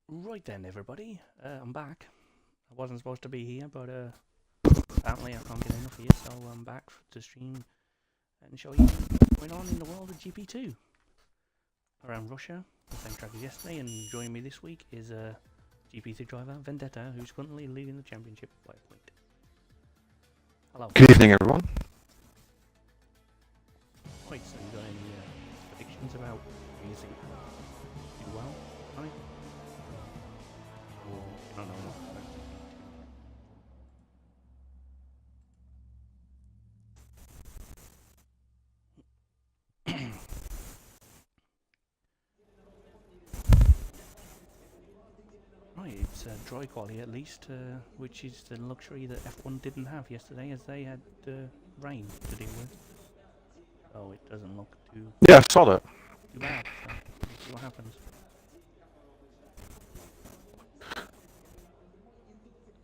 Right then, everybody. I'm back. I wasn't supposed to be here, but apparently I can't get enough here, so I'm back to stream and show you what's going on in the world of GP2 around Russia, the same track as yesterday. And joining me this week is GP3 driver Vendetta, who's currently leading the championship by a point. Hello. Good evening, everyone. Right, so you got any predictions about who you think will do well tonight? Or I don't know. Right, it's dry quality at least, which is the luxury that F1 didn't have yesterday, as they had rain to deal with. Oh, it doesn't look too Yeah, I saw that. bad. So we'll see what happens.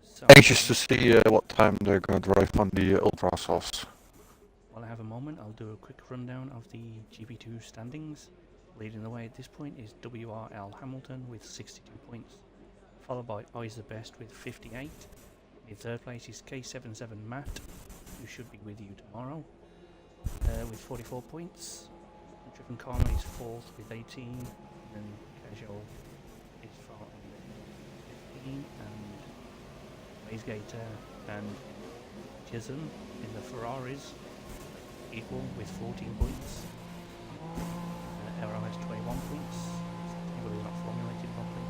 So, Anxious to see what time they're going to drive on the Ultra Softs. while I have a moment, I'll do a quick rundown of the GP2 standings. Leading the way at this point is WRL Hamilton with 62 points, followed by Eyes the Best with 58. In third place is K77 Matt, who should be with you tomorrow, with 44 points. Driven Calmly is fourth with 18, and then Casual is from 15, and Mazegator and Chisholm in the Ferraris equal with 14 points. Arrow has 21 points. Table is not formulated properly.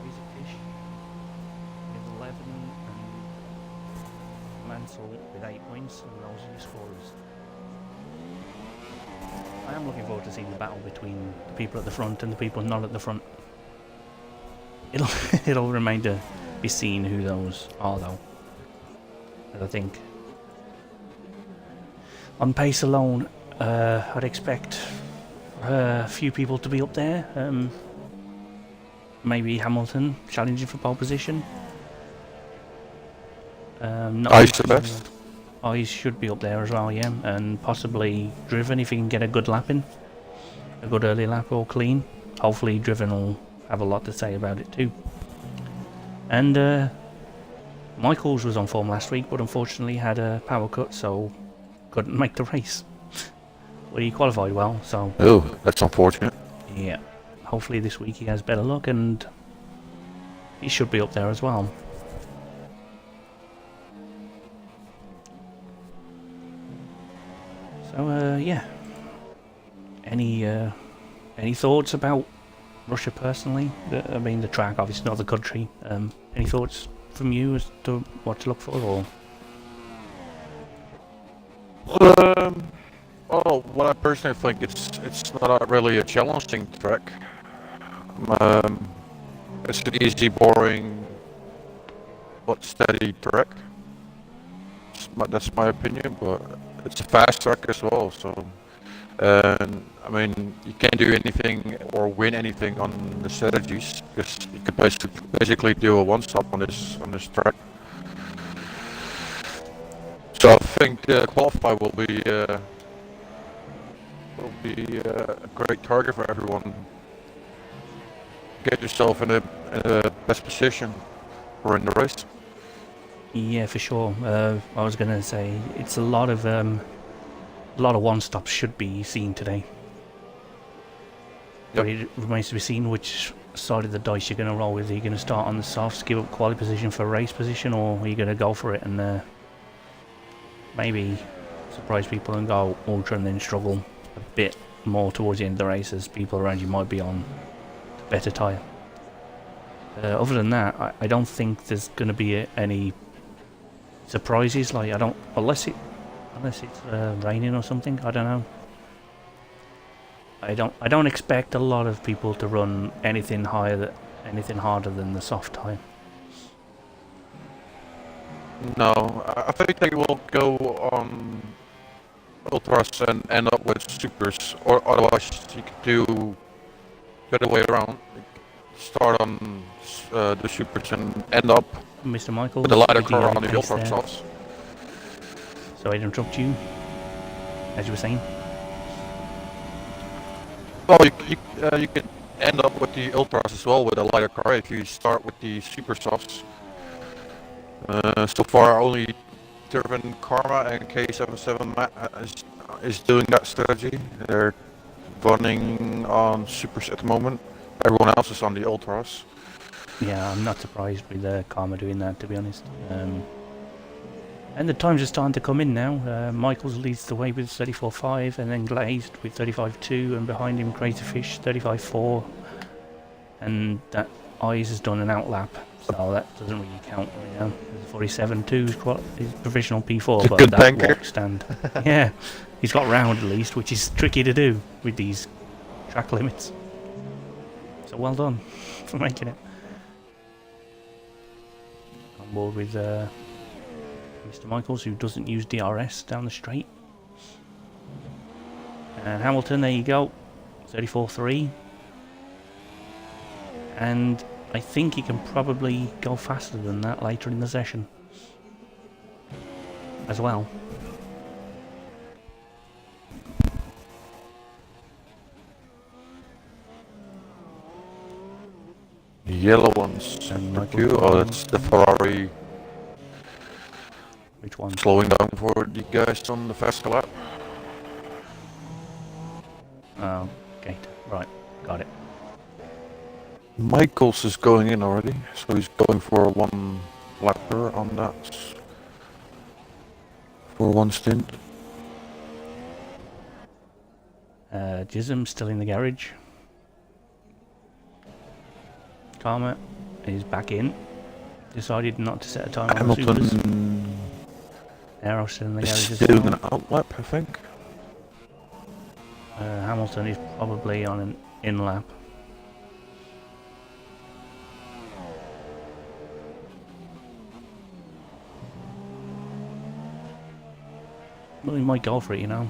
Crazy Fish with 11, and Mansell with 8 points, and those are your scorers. I am looking forward to seeing the battle between the people at the front and the people not at the front. It'll remain to be seen who those are, though. And I think on pace alone, I'd expect a few people to be up there. Maybe Hamilton challenging for pole position. Eyes the Best. Eyes should be up there as well, yeah, and possibly Driven if he can get a good lap in, a good early lap or clean. Hopefully Driven will have a lot to say about it too. And Michaels was on form last week, but unfortunately had a power cut, so couldn't make the race. But he qualified well, so Oh, that's unfortunate. yeah. Hopefully this week he has better luck, and he should be up there as well. So yeah. Any thoughts about Russia personally? I mean, the track, obviously not the country. Any thoughts from you as to what to look for, or? Well, what I personally think it's not really a challenging track. It's an easy, boring, but steady track. That's my opinion, but it's a fast track as well. So, and I mean, you can't do anything or win anything on the strategies because you can basically do a one-stop on this track. So I think the qualify will be a great target for everyone. Get yourself in a best position or in the race. Yeah, for sure. I was gonna say it's a lot of one stops should be seen today. Yep. But it remains to be seen which side of the dice you're gonna roll with. Are you gonna start on the softs, give up quality position for race position, or are you gonna go for it and maybe surprise people and go ultra and then struggle a bit more towards the end of the race as people around you might be on better tyre? Other than that, I don't think there's gonna be any surprises. Like unless it's raining or something. I don't know. I don't expect a lot of people to run anything harder than the soft tyre. No, I think they will go on ultras and end up with supers, or otherwise you could do the other way around. Start on the supers and end up Mr. Michaels, with the lighter with the car early on the pace ultra there. softs. So I interrupt you, as you were saying. Well, you can end up with the ultras as well with a lighter car if you start with the super softs. So far, only Turban Karma and K77 is doing that strategy. They're running on supers at the moment. Everyone else is on the ultras. Yeah, I'm not surprised with Karma doing that, to be honest. And the times are starting to come in now. Michaels leads the way with 34.5, and then Glazed with 35.2, and behind him Crazy Fish 35.4, and that Eyes has done an outlap, so that doesn't really count right now. 47.2 is provisional P4, It's a but good that banker. won't stand. Yeah, he's got round at least, which is tricky to do with these track limits. So well done for making it. On board with Mr. Michaels, who doesn't use DRS down the straight. And Hamilton, there you go, 34.3. And I think he can probably go faster than that later in the session as well. The yellow ones. Oh, that's the Ferrari. Which one? Slowing down for the guys on the fast lap. Oh, gate. Right, got it. Michaels is going in already, so he's going for one lapper on that. For one stint. Jism's still in the garage. Karma is back in. Decided not to set a time on the supers. Hamilton Aero's still in the garage is as doing well. an outlap, I think. Hamilton is probably on an in lap. Well, he might go for it, you know.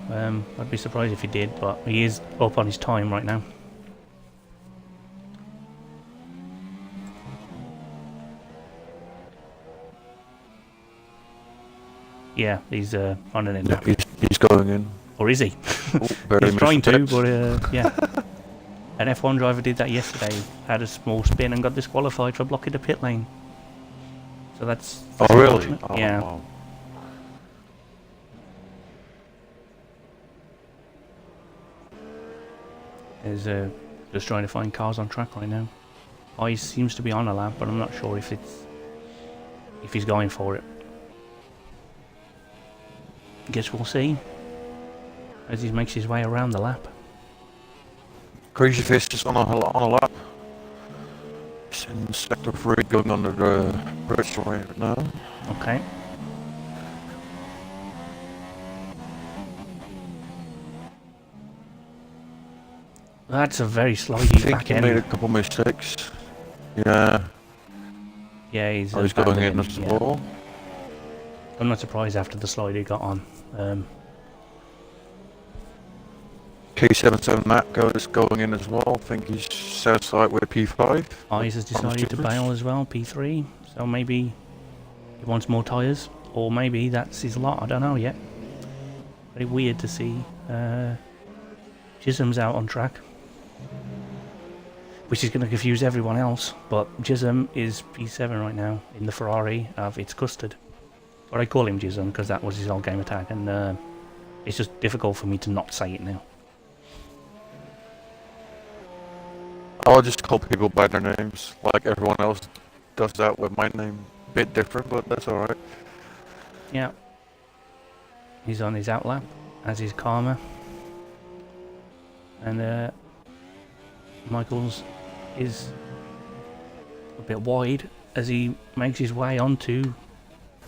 I'd be surprised if he did, but he is up on his time right now. Yeah, he's on an in lap. Yeah, he's going in. Or is he? Oh, very He's trying to, mistakes. but yeah. An F1 driver did that yesterday. Had a small spin and got disqualified for blocking the pit lane. So that's Oh really? unfortunate. Oh, Yeah. wow. Is just trying to find cars on track right now. He seems to be on a lap, but I'm not sure if he's going for it. Guess we'll see as he makes his way around the lap. Crazy Fish is on a lap. He's in sector 3 going under the bridge right now. Okay. That's a very I slidey think back he end. made a couple mistakes. Yeah. Yeah, he's Oh, he's going in abandoned, as yeah. well. I'm not surprised after the slide he got on. K77 Matko is going in as well. I think he's satisfied with P5. Eyes has decided to bail as well, P3. So maybe he wants more tyres, or maybe that's his lot. I don't know yet. Very weird to see Jism's out on track, which is going to confuse everyone else. But Jism is P7 right now in the Ferrari of its custard. But I call him Jism because that was his old game attack, and it's just difficult for me to not say it now. I'll just call people by their names, like everyone else does that with my name. Bit different, but that's alright. Yeah. He's on his outlap, as is Karma. And Michaels is a bit wide as he makes his way onto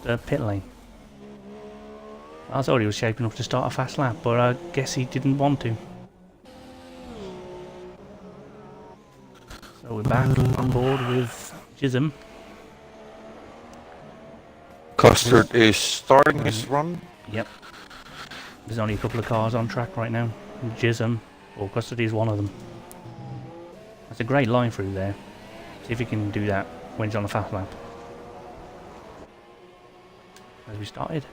the pit lane. I thought he was shaping up to start a fast lap, but I guess he didn't want to. So we're back on board with Jism. Custard is starting his run. Yep. There's only a couple of cars on track right now. Jism, or Custody is one of them. That's a great line through there. See if he can do that when he's on a fast lap. As we started.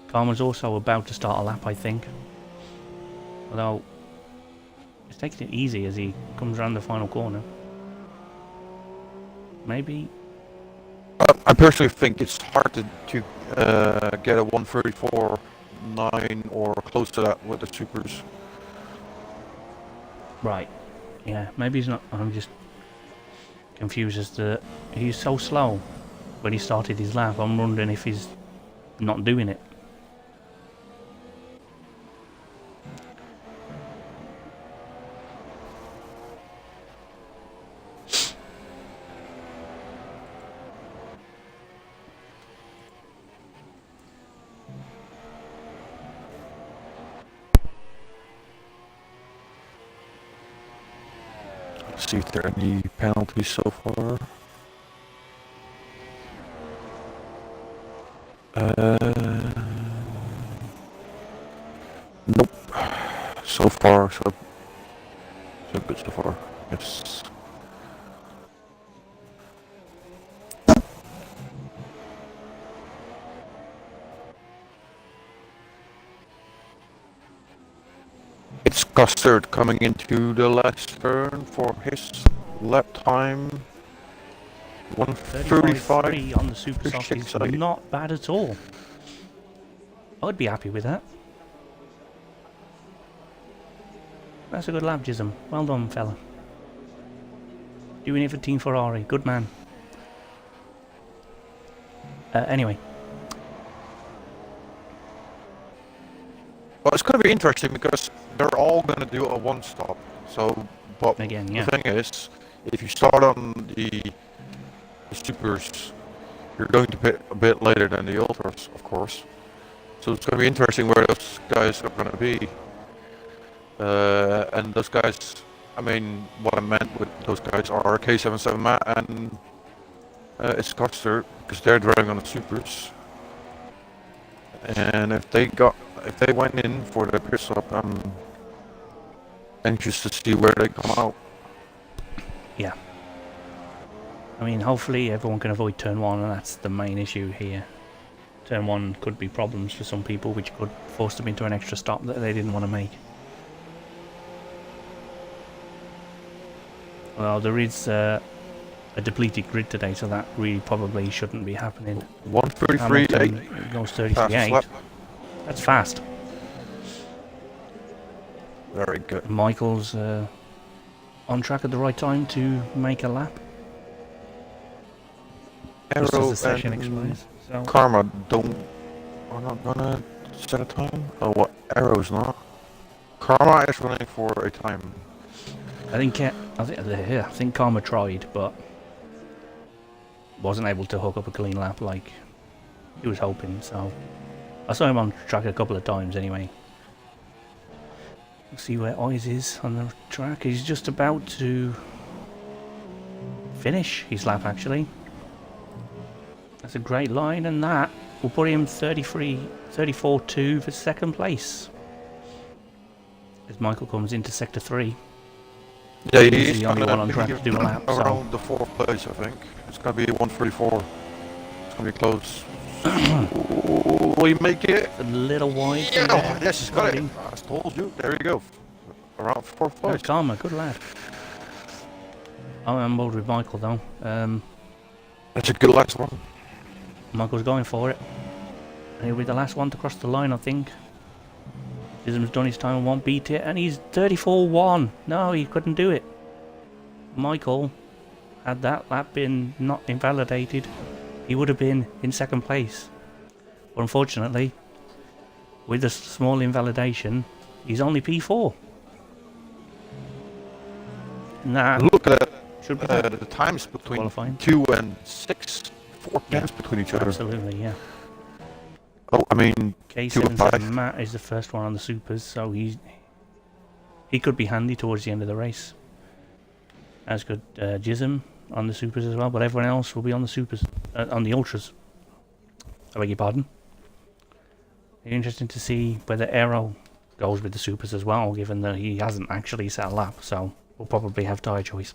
Karma's also about to start a lap, I think. Although, he's taking it easy as he comes around the final corner. Maybe... I personally think it's hard to get a 134.9 or close to that with the supers. Right. Yeah, maybe he's not... I'm just confused as to... He's so slow when he started his lap. I'm wondering if he's not doing it. See if there are any penalties so far. Nope. So far, so good so far. Yes. It's Custard coming into the last turn for his lap time. 1:35 on the super soft is not bad at all. I'd be happy with that. That's a good lap, Jism. Well done, fella. Doing it for Team Ferrari. Good man. Anyway. Well, it's going to be interesting because they're all going to do a one-stop. So, but again, yeah. The thing is, if you start on the supers, you're going to pit a bit later than the ultras, of course. So it's going to be interesting where those guys are going to be. And those guys, I mean, what I meant with those guys are K77 Matt and it's Custard, because they're driving on the supers. And if they went in for the pit stop, I'm anxious to see where they come out. Yeah. I mean, hopefully everyone can avoid turn 1, and that's the main issue here. Turn 1 could be problems for some people, which could force them into an extra stop that they didn't want to make. Well, there is a depleted grid today, so that really probably shouldn't be happening. 1:33.8 goes 33.8. That's fast. Very good. Michael's on track at the right time to make a lap. Just as the session expires. So. Karma are not gonna set a time? Oh, what? Arrow's not. Karma is running for a time. I think Karma tried, but wasn't able to hook up a clean lap like he was hoping. So I saw him on track a couple of times anyway. We'll see where Oz is on the track. He's just about to finish his lap, actually. That's a great line, and that will put him 34.2 for second place. As Michael comes into sector 3. Yeah, he's the only one on track to do a lap. Around the 4th place, I think. It's going to be 1:34. It's going to be close. Will you make it? A little wide. Yeah, yes, he's got it. I told you. There you go. Around 4th place. Good Karma, good lad. I'm on board with Michael though. That's a good last one. Michael's going for it. And he'll be the last one to cross the line, I think. Chisholm's done his time and won't beat it. And he's 34.1. No, he couldn't do it. Michael, had that lap been not invalidated, he would have been in second place. But unfortunately, with a small invalidation, he's only P4. Nah. Look at the times between qualifying. 2 and 6. 4 times between each other. Absolutely, yeah. Oh, I mean, K77 Matt is the first one on the supers, so he could be handy towards the end of the race. As could Jism on the supers as well, but everyone else will be on the supers, on the ultras. I beg your pardon. It'll be interesting to see whether Aero goes with the supers as well, given that he hasn't actually set a lap, so we'll probably have tyre choice.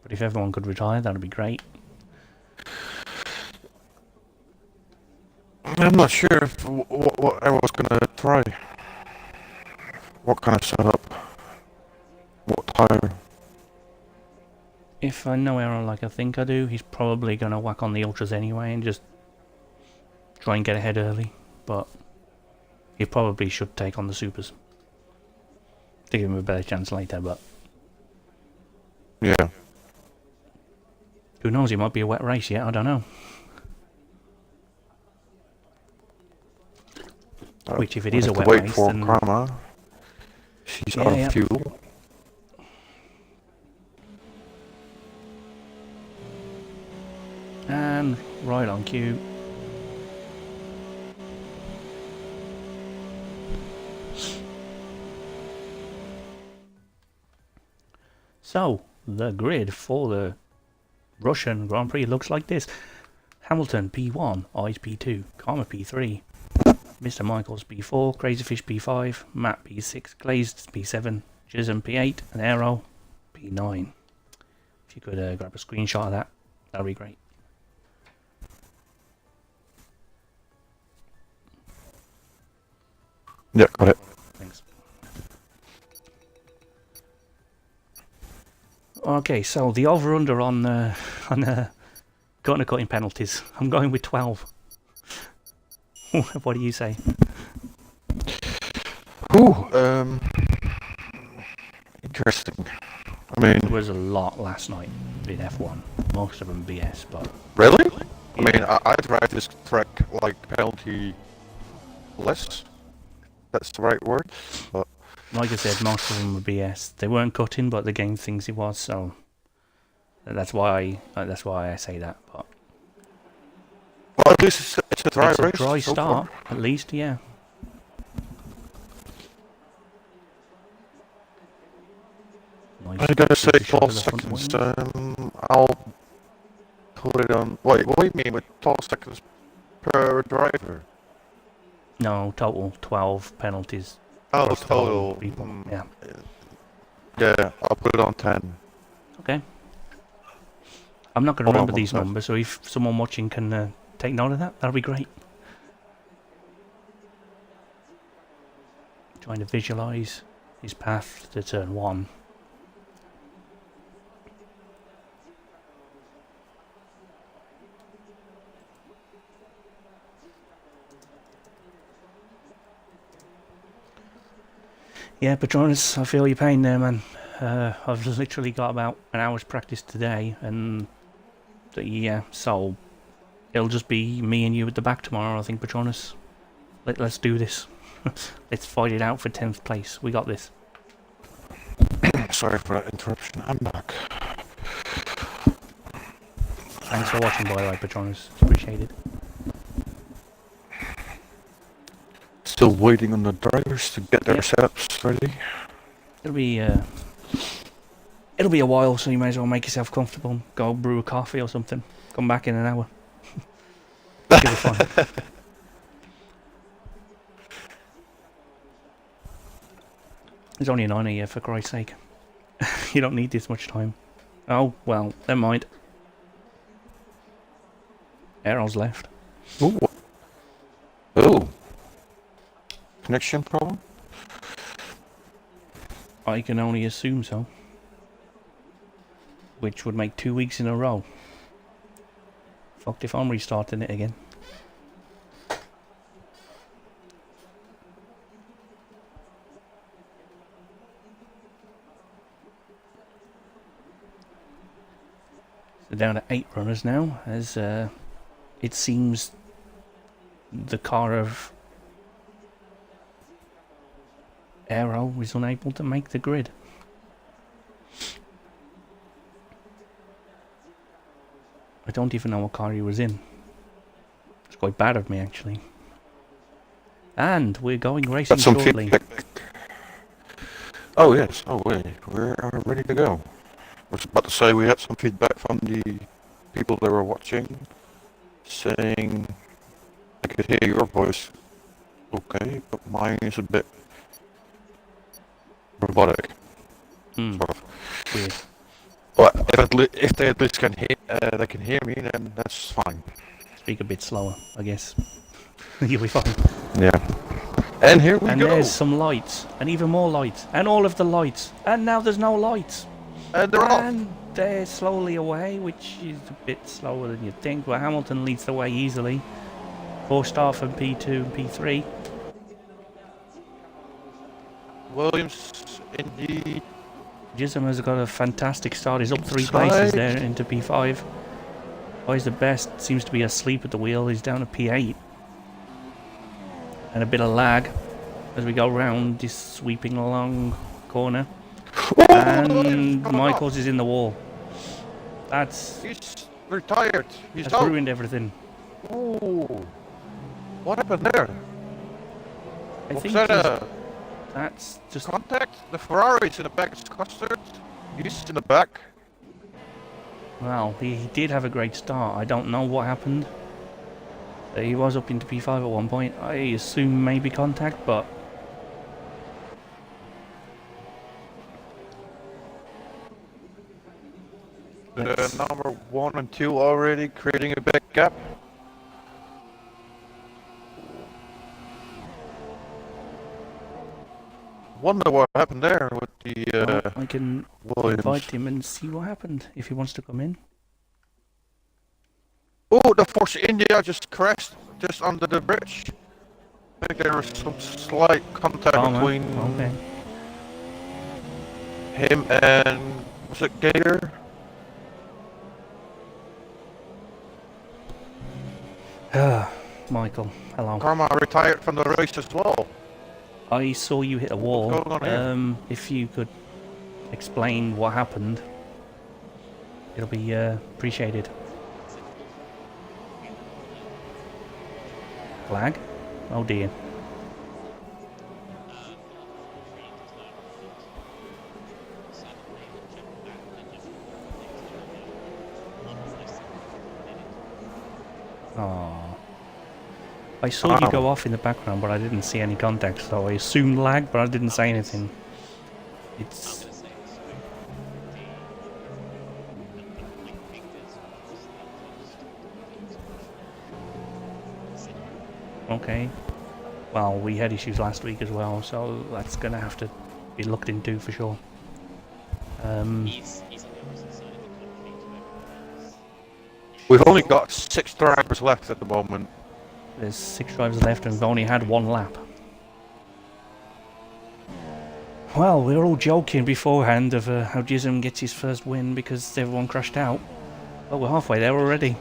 But if everyone could retire, that would be great. I'm not sure what I was going to try. What kind of setup? What tire? If I know Aaron like I think I do, he's probably going to whack on the ultras anyway and just try and get ahead early. But he probably should take on the supers to give him a better chance later. But Yeah. who knows? It might be a wet race yet. I don't know. Which, if it is a wet wait race, for then Karma. She's out of fuel. And right on cue. So, the grid for the Russian Grand Prix looks like this. Hamilton P1, Eyes P2, Karma P3, Mr. Michaels P4, Crazyfish P5, Matt P6, Glazed P7, Jism P8, and Aero P9. If you could grab a screenshot of that, that'd be great. Yeah, got it. Thanks. Okay, so the over-under on corner cutting penalties. I'm going with 12. What do you say? Ooh, interesting. I mean, There was a lot last night in F1. Most of them BS, but really? yeah. I mean, I drive this track like penalty less. That's the right word. But Like I said, most of them were BS. They weren't cutting, but the game thinks it was, so that's why I say that. But well, at least it's a dry it's race. a dry so start, far. at least, yeah. Nice. I gotta say, Good shot 12 of the front seconds. wing. I'll put it on. Wait, what do you mean with 12 seconds per driver? No, total 12 penalties. Oh, across the whole total. people. Yeah. Yeah, I'll put it on 10. Okay. I'm not going to Hold on remember one these sec. numbers, so if someone watching can take note of that, that'll be great. Trying to visualize his path to turn 1. Yeah, Patronus, I feel your pain there, man. I've literally got about an hour's practice today, and yeah, so it'll just be me and you at the back tomorrow, I think, Patronus. Let's do this. Let's fight it out for 10th place. We got this. Sorry for that interruption. I'm back. Thanks for watching, by the way, Patronus. Appreciate it. Still waiting on the drivers to get their setups ready. It'll be a while, so you may as well make yourself comfortable. Go brew a coffee or something. Come back in an hour. Give it fun. There's only a 9 here, for Christ's sake. You don't need this much time. Oh, well, never mind. Arrow's left. Ooh. Ooh. Connection problem? I can only assume so. Which would make 2 weeks in a row. Fucked if I'm restarting it again. So down to 8 runners now, as it seems the car of Aero is unable to make the grid. I don't even know what car he was in. It's quite bad of me, actually. And we're going racing Got some shortly. feedback. Oh yes, oh wait, we're ready to go. I was about to say we had some feedback from the people that were watching, saying I could hear your voice okay, but mine is a bit robotic, sort of. Weird. But if they at least can hear me, then that's fine. Speak a bit slower, I guess. You'll be fine. Yeah. And here we And go. there's some lights, and even more lights, and all of the lights, and now there's no lights. And they're off. And they're slowly away, which is a bit slower than you'd think, but Hamilton leads the way easily. 4-star from P2 and P3. Williams, indeed. Gism has got a fantastic start. He's up 3 places there into P5. He's the best. Seems to be asleep at the wheel. He's down to P8. And a bit of lag as we go round this sweeping along corner. And Michaels is in the wall. He's retired. He's that's out. ruined everything. Ooh. What happened there? I think that's just contact. The Ferrari's in the back. It's custard. He's in the back. Well, he did have a great start. I don't know what happened. He was up into P5 at one point. I assume maybe contact, but number 1 and 2 already creating a big gap. Wonder what happened there with the well, I can Williams. invite him and see what happened if he wants to come in. Oh, the Force India just crashed just under the bridge. I think there was some slight contact between him and, was it Gator? Michael, hello. Karma retired from the race as well. I saw you hit a wall. What's going on here? If you could explain what happened, it'll be appreciated. Flag? Oh dear. Oh. I saw you go off in the background, but I didn't see any contact, so I assumed lag, but I didn't say anything. It's... okay. Well, we had issues last week as well, so that's gonna have to be looked into for sure. We've only got 6 drivers left at the moment. There's 6 drivers left and we've only had 1 lap. Well, we were all joking beforehand of how Gism gets his first win because everyone crashed out. But we're halfway there already.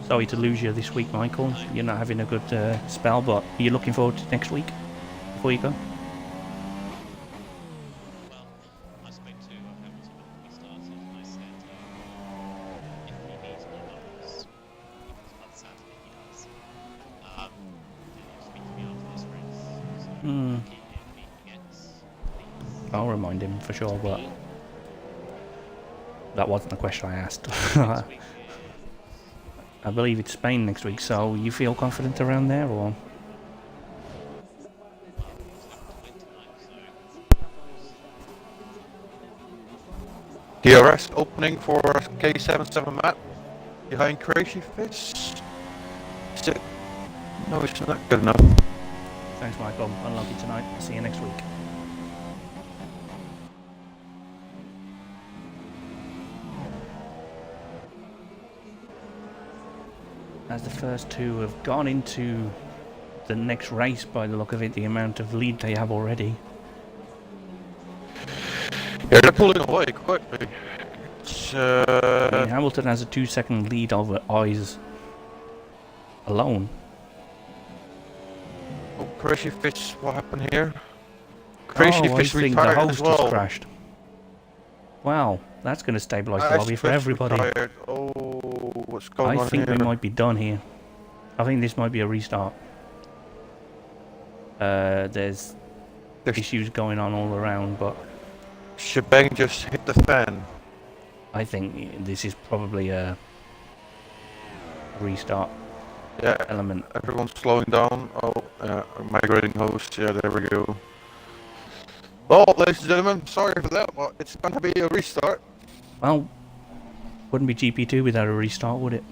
Sorry to lose you this week, Michael. You're not having a good spell, but are you looking forward to next week before you go? I'll remind him for sure, but that wasn't the question I asked. I believe it's Spain next week, so you feel confident around there, or? DRS opening for K77 map behind Crazy Fish. Is it? No, it's not good enough. Thanks, Michael. Unlucky tonight. See you next week. As the first 2 have gone into the next race by the look of it, the amount of lead they have already. Yeah, they're pulling away quickly. I mean, Hamilton has a 2-second lead over Eyes alone. Oh, Crazy Fish, what happened here? Crazy I Fish think the retired host as well. just crashed. Wow, that's going to stabilise the lobby for everybody. Retired. Oh, what's going on I think here? we might be done here. I think this might be a restart. There's issues going on all around, but Shebang just hit the fan. I think this is probably a restart element. Everyone's slowing down. Oh, migrating host. Yeah, there we go. Well, ladies and gentlemen, sorry for that, but it's going to be a restart. Well, wouldn't be GP2 without a restart, would it?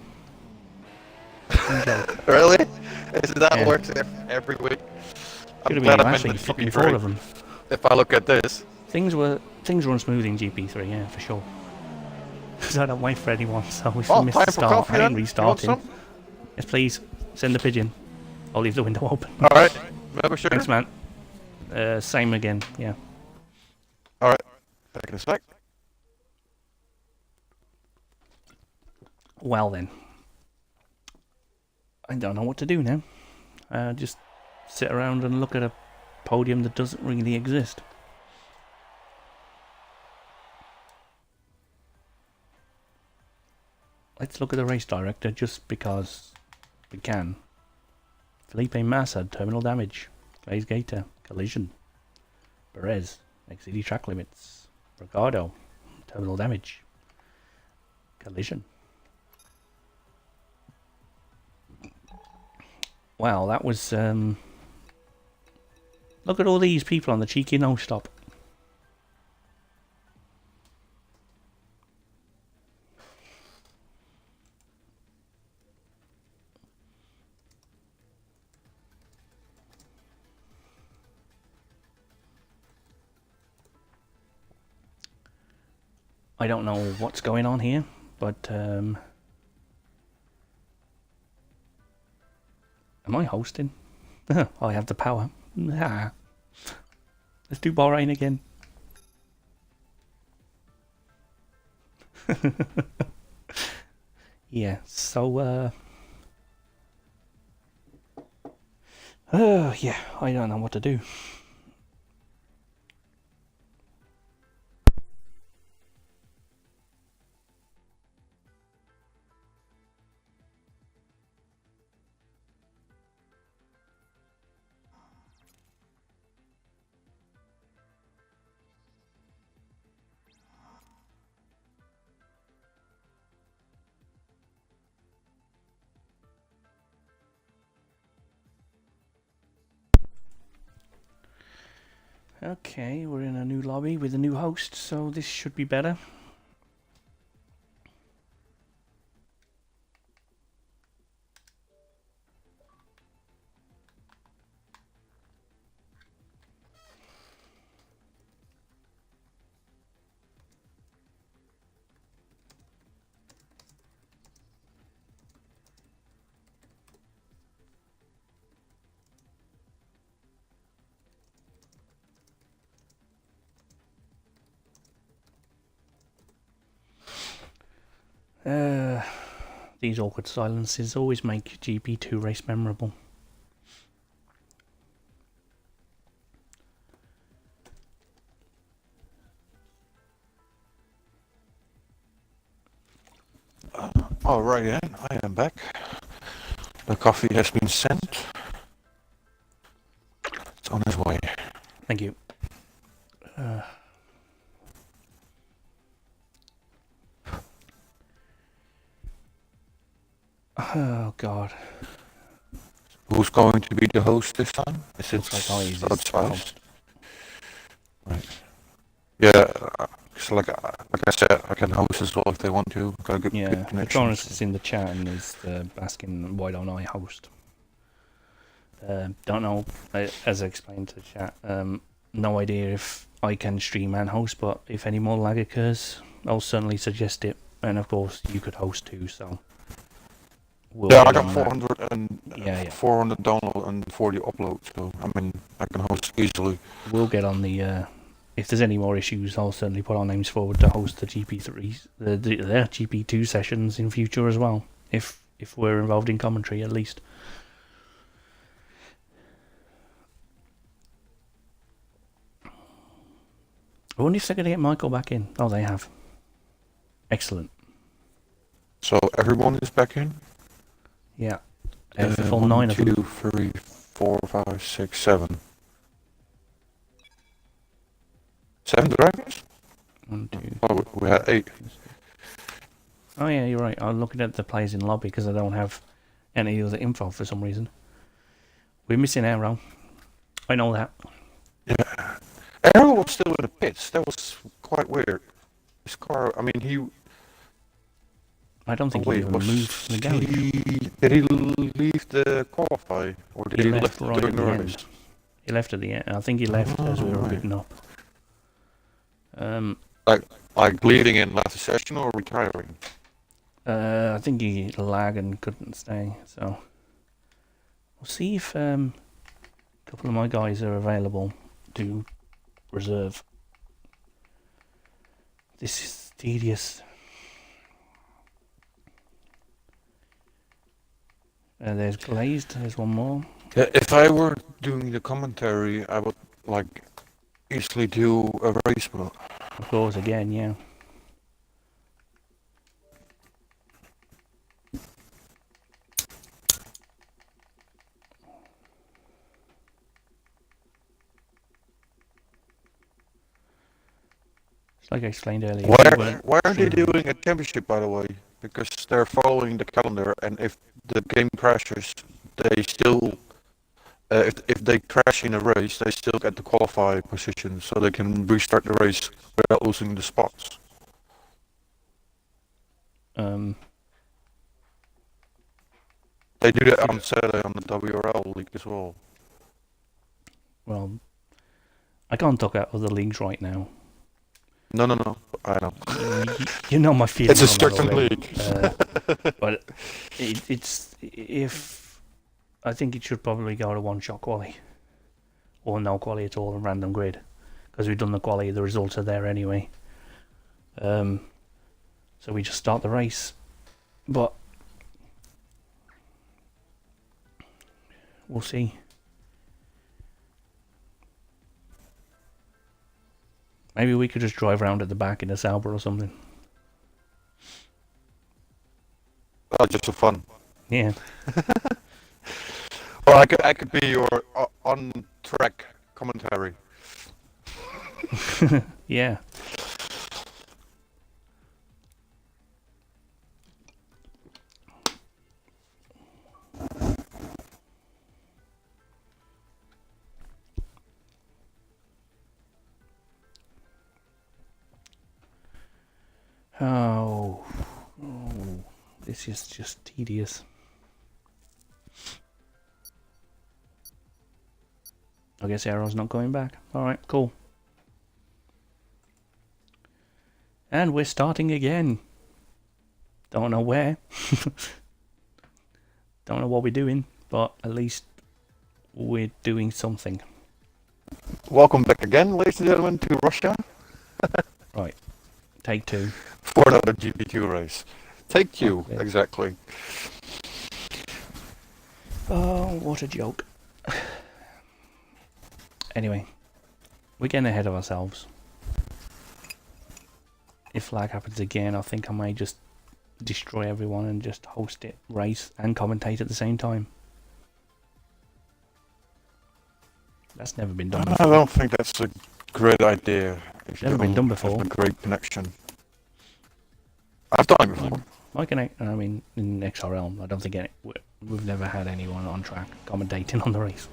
Really? That Yeah. works every week. I'm Should have glad been I'm in the actually fucking 4 GP3. of them. If I look at this. Things run smooth in GP3, yeah, for sure. Because I don't wait for anyone, so if we Well, miss the time for start, coffee I ain't then. You want restarting. some? Yes, please. Send the pigeon. I'll leave the window open. Alright. Maple sugar? Thanks, man. Same again, yeah. Alright. Back in a sec. Well then. I don't know what to do now. Just sit around and look at a podium that doesn't really exist. Let's look at the race director just because we can. Felipe Massa, terminal damage. Glaze Gator, collision. Perez, XCD track limits. Ricardo, terminal damage. Collision. Wow, that was look at all these people on the cheeky no stop. I don't know what's going on here, but am I hosting? I have the power. Let's do Bahrain again. Yeah, so yeah, I don't know what to do. Okay, we're in a new lobby with a new host, so this should be better. These awkward silences always make GP2 race memorable. Alright then, I am back. The coffee has been sent. It's on its way. Thank you. Oh god. Who's going to be the host this time? Is Looks like Oz is the outside? host. Right. Yeah, so like I said, I can host as well if they want to. Got a good Yeah, connection. Patronus is in the chat and is asking why don't I host. Don't know, as I explained to the chat, no idea if I can stream and host, but if any more lag occurs, I'll certainly suggest it. And of course, you could host too, so... We'll Yeah, I get got on 400 and Yeah. 400 download and 40 upload, so I mean I can host easily. We'll get on the... if there's any more issues, I'll certainly put our names forward to host the GP3s, the GP2 sessions in future as well, if we're involved in commentary at least. I wonder if they're going to get Michael back in. Oh, they have. Excellent. So everyone is back in? Yeah. For full 9 of them. 1, 2, 3, 4, 5, 6, 7. 7 drivers? 1, 2. Oh, we had 8. Oh yeah, you're right. I'm looking at the players in lobby because I don't have any other info for some reason. We're missing Arrow. I know that. Yeah. Arrow was still in the pits. That was quite weird. His car, I mean, I don't Oh think he wait, even was moved from the garage. did he leave the qualify or did He he left left right during at the the race? end. He left at the end. I think he left as we were Right. bidding up. Like leaving in last session or retiring? I think he lagged and couldn't stay. So we'll see if a couple of my guys are available to reserve. This is tedious. There's Glazed. There's one more. Yeah, if I were doing the commentary, I would like easily do a race mode. Of course, again, yeah. It's like I explained earlier. Why are they doing a championship, by the way? Because they're following the calendar, and if the game crashes, they still, if they crash in a race, they still get the qualify position, so they can restart the race without losing the spots. They do that on Saturday on the WRL league as well. Well, I can't talk about other leagues right now. No, I know. You know my feelings. It's a certain league. But it's if I think it should probably go to one-shot quali, or no quali at all, and random grid, because we've done the quali. The results are there anyway. So we just start the race, but we'll see. Maybe we could just drive around at the back in a Sauber or something. Oh, just for fun. Yeah. Or I could be your on-track commentary. Yeah. Oh, this is just tedious. I guess Arrow's not going back. Alright, cool. And we're starting again. Don't know where. Don't know what we're doing, but at least we're doing something. Welcome back again, ladies and gentlemen, to Russia. Right. Take two. For another GP2 race. Take two, exactly. Oh, what a joke. Anyway, we're getting ahead of ourselves. If lag happens again, I think I may just destroy everyone and just host it, race, and commentate at the same time. That's never been done before. I don't think that's a great idea. It's never been done before. Have a great connection. I've done it before. I mean, in XRL, I don't think we've never had anyone on track commentating on the race.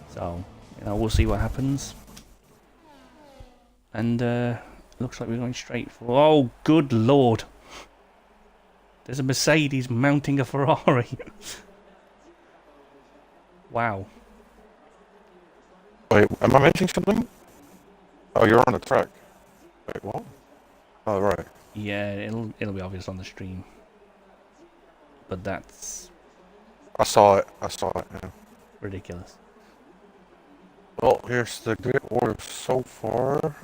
So, we'll see what happens. And looks like we're going straight for... Oh, good lord! There's a Mercedes mounting a Ferrari. Wow. Wait, am I missing something? Oh, you're on the track. Wait, what? Oh, right. Yeah, it'll be obvious on the stream. But that's... I saw it, yeah. ridiculous. Well, here's the grid order so far.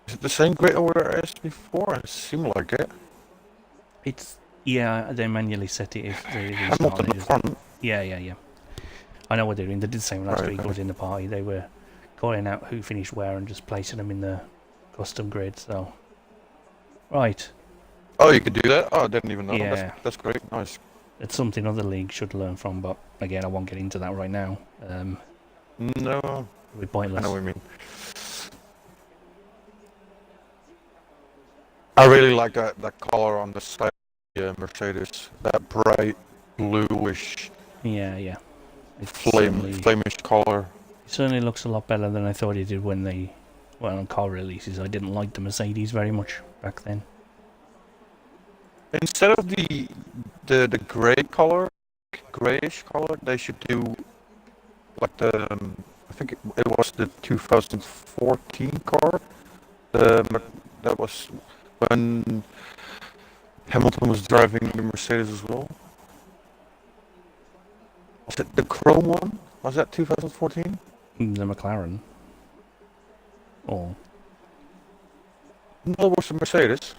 Is it the same grid order as before? It seemed like it. It's... Yeah, they manually set it if they Hamilton in the front. Yeah. I know what they're doing. They did the same last week. I Okay. was in the party. They were calling out who finished where and just placing them in the custom grid, so... Right. Oh, you could do that? Oh, I didn't even know. Yeah. That's great. Nice. It's something other leagues should learn from, but again, I won't get into that right now. No. We're pointless. I know what you mean. I really like that color on the side of the Mercedes. That bright bluish Yeah. It certainly flamish color. looks a lot better than I thought it did when they... Well, on car releases, I didn't like the Mercedes very much back then. Instead of the gray color, grayish color, they should do like the I think it was the 2014 car. That was when Hamilton was driving the Mercedes as well. Was it the chrome one? Was that 2014? The McLaren. Or No, it was the Mercedes.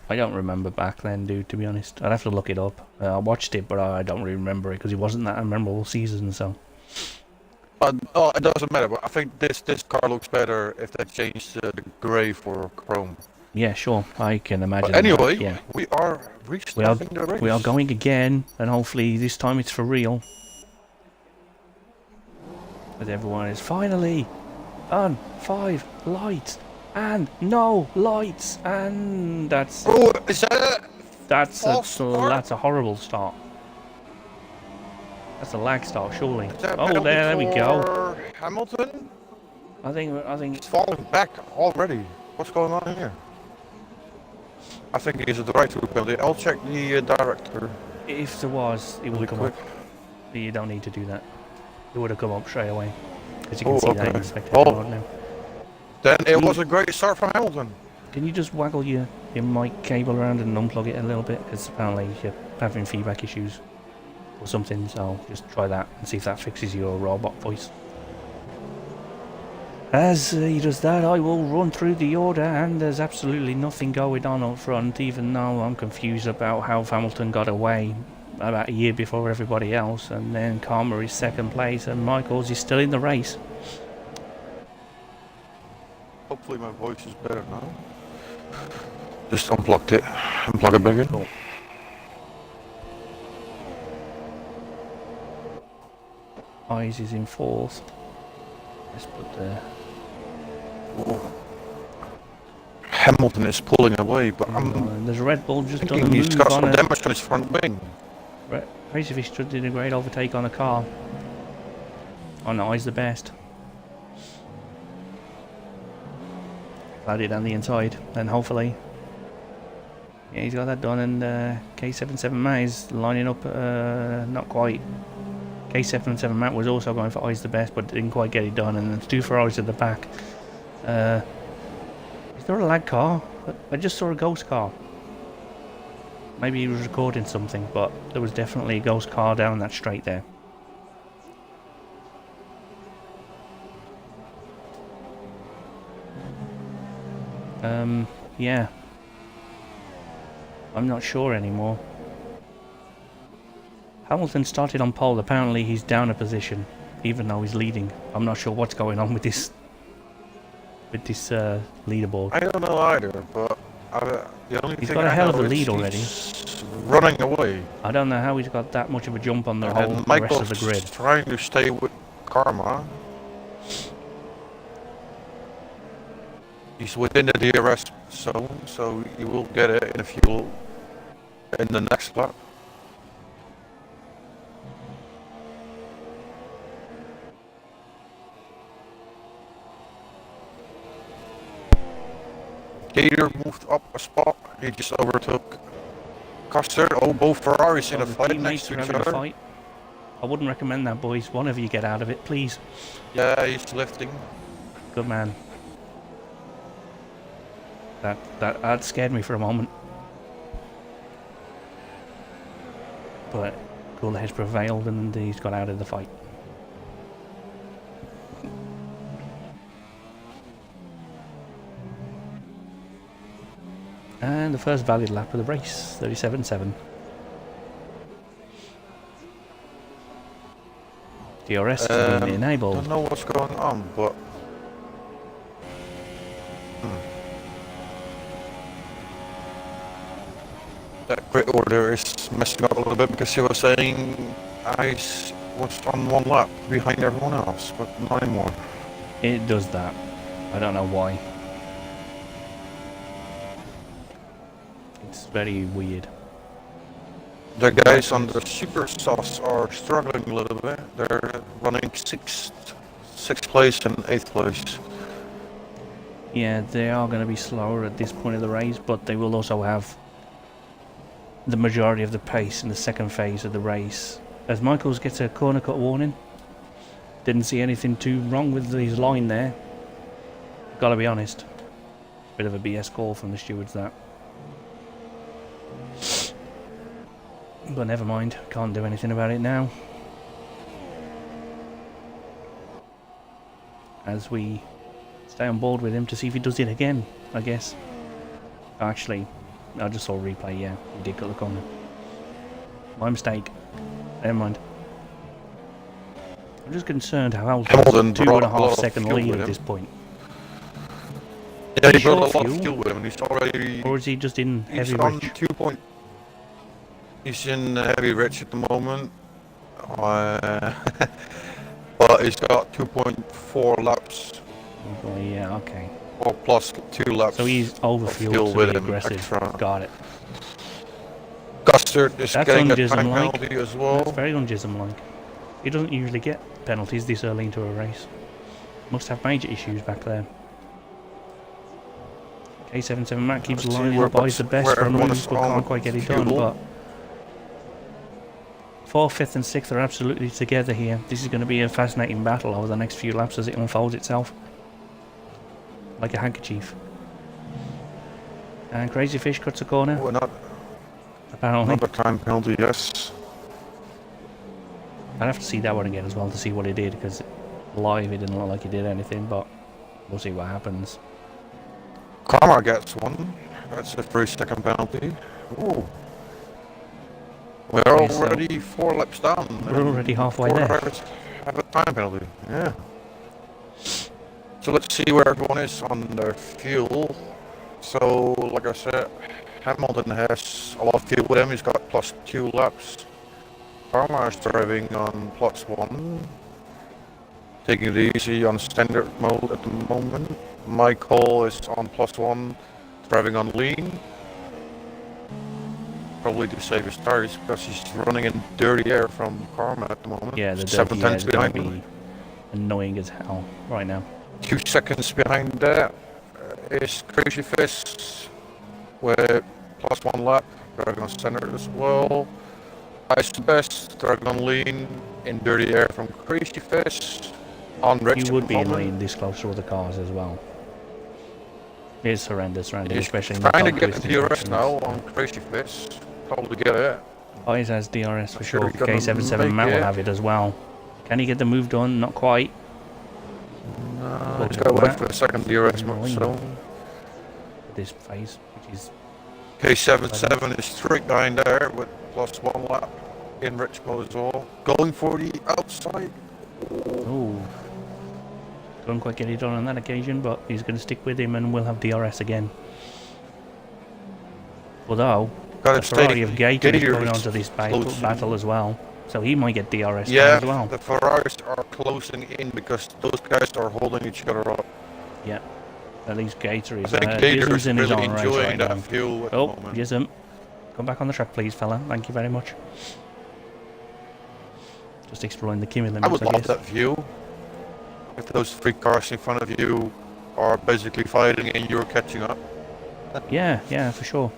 I don't remember back then, dude. To be honest, I'd have to look it up. I watched it, but I don't really remember it because it wasn't that a memorable season. So Oh, it doesn't matter. But I think this car looks better if they change the gray for chrome. yeah, sure, I can imagine. But anyway, that, yeah. we are restarting the race. We are going again, and hopefully this time it's for real. But everyone is finally on 5 lights and no lights, and that's Oh, is that that's start? a horrible start. That's a lag start, surely. Is that Oh, there we go. for Hamilton? I think He's falling back already. What's going on here? I think he's at the right to penalty. I'll check the director. if there was, it would Really come quick. up. You don't need to do that. It would have come up straight away, because you can Oh, see that in okay. the spectator mode now. Then it was a great start from Hamilton. Can you just waggle your mic cable around and unplug it a little bit? Because apparently you're having feedback issues or something, so just try that and see if that fixes your robot voice. As he does that, I will run through the order, and there's absolutely nothing going on up front, even though I'm confused about how Hamilton got away about a year before everybody else, and then Karma is second place, and Michaels is still in the race. Hopefully my voice is better now. Just unplugged it. Unplug it back in. Cool. Eyes is in fourth. Let's put the... Hamilton is pulling away, but there's a Red Bull just done a thinking he's move got on some a... damage on his front wing. Racefish did a great overtake on a car. Oh no, he's the best. Glad it on the inside, and hopefully... Yeah, he's got that done, and K77 Matt is lining up, not quite. K77 Matt was also going for Eyes the Best, but didn't quite get it done, and it's 2 Ferraris at the back. Is there a lag car? I just saw a ghost car. Maybe he was recording something, but there was definitely a ghost car down that straight there. Yeah. I'm not sure anymore. Hamilton started on pole. Apparently he's down a position, even though he's leading. I'm not sure what's going on with this leaderboard. I don't know either, but the only He's thing got a I hell of know a is lead already. he's running away. I don't know how he's got that much of a jump on the And rest Michael's of the grid. trying to stay with Karma. He's within the DRS zone, so he will get it in a few in the next lap. Gator moved up a spot. He just overtook Custer. Oh, both Ferraris in a The fight next teammates to are each having a other. fight. I wouldn't recommend that, boys. One of you get out of it, please. Yeah, he's lifting. Good man. That scared me for a moment. But cooler heads prevailed, and he's got out of the fight. And the first valid lap of the race, 37.7. DRS has been I enabled. don't know what's going on, but that grid order is messing up a little bit because he was saying I was on one lap behind everyone else, but not anymore. It does that. I don't know why. It's very weird. The guys on the super sauce are struggling a little bit. They're running sixth place and 8th place. Yeah, they are going to be slower at this point of the race, but they will also have the majority of the pace in the second phase of the race. As Michaels gets a corner cut warning, didn't see anything too wrong with his line there. Gotta be honest, bit of a BS call from the stewards that. But never mind, can't do anything about it now. As we stay on board with him to see if he does it again, I guess. Actually, I just saw a replay, yeah, he did cut the corner. My mistake. Never mind. I'm just concerned how Hamilton Hamilton's 2.5 second lead at this point. Yeah, he short brought a lot of fuel? fuel with him, and he's already... Or is he just in He's heavy on rich? 2 point... He's in heavy rich at the moment. But he's got 2.4 laps. Oh, yeah, okay. Or plus 2 laps. So he's over fuel fuel to with be him aggressive. extra. Got it. Custard is That's getting a unjism time like. penalty as well. That's very unjism like. He doesn't usually get penalties this early into a race. Must have major issues back there. K77 Matt keeps Let's see lining where up, buys the best from everyone moves, is but on can't quite get it done. fuel. But 4th, 5th and 6th are absolutely together here. This is going to be a fascinating battle over the next few laps as it unfolds itself. Like a handkerchief. And Crazy Fish cuts a corner. Oh, Apparently. another time penalty, yes. I'd have to see that one again as well to see what he did, because live it didn't look like he did anything, but we'll see what happens. Karma gets one. That's a 3-second penalty. Ooh. We're Okay, so already 4 laps down. we're already halfway 4 there. drivers have a time penalty, yeah. So let's see where everyone is on their fuel. So, like I said, Hamilton has a lot of fuel with him. He's got plus 2 laps. Karma is driving on plus 1. Taking it easy on standard mode at the moment. Michael is on plus 1, driving on lean. Probably to save his tires because he's running in dirty air from Karma at the moment. Yeah, the 7 dirty air tenths is going behind to him. be annoying as hell right now. 2 seconds behind that is Crazy Fish with plus 1 lap, driving on standard as well. Ice the best, driving on lean in dirty air from Crazy Fish. On rich You would at be the in moment. lane this close to other cars as well. It's horrendous around here, He's especially in the trying to top get the twisting DRS sections. now on Crazy Fish. Probably get it. Eyes has DRS for Not sure. sure he's gonna K77 make Matt will it. have it as well. Can he get the move done? Not quite. No, he's got to wait for the second DRS mode, so... This phase, which is K77 is straight behind there with plus 1 lap in rich mode as well. Going for the outside. oh, couldn't quite get it done on that occasion, but he's going to stick with him and we'll have DRS again. Although Got a it Ferrari steady. of Gator is Gator going is on to this closing. battle as well, so he might get DRS Yeah, as well. the Ferraris are closing in because those guys are holding each other up. Yeah, at least Gator I is. think Gator Jism's is in his really own race enjoying right that now. fuel at Oh, the moment. Jism, come back on the track, please, fella. Thank you very much. Just exploring the Kimi limits, I would I love guess. that view. If those 3 cars in front of you are basically fighting and you're catching up. Yeah, yeah, for sure.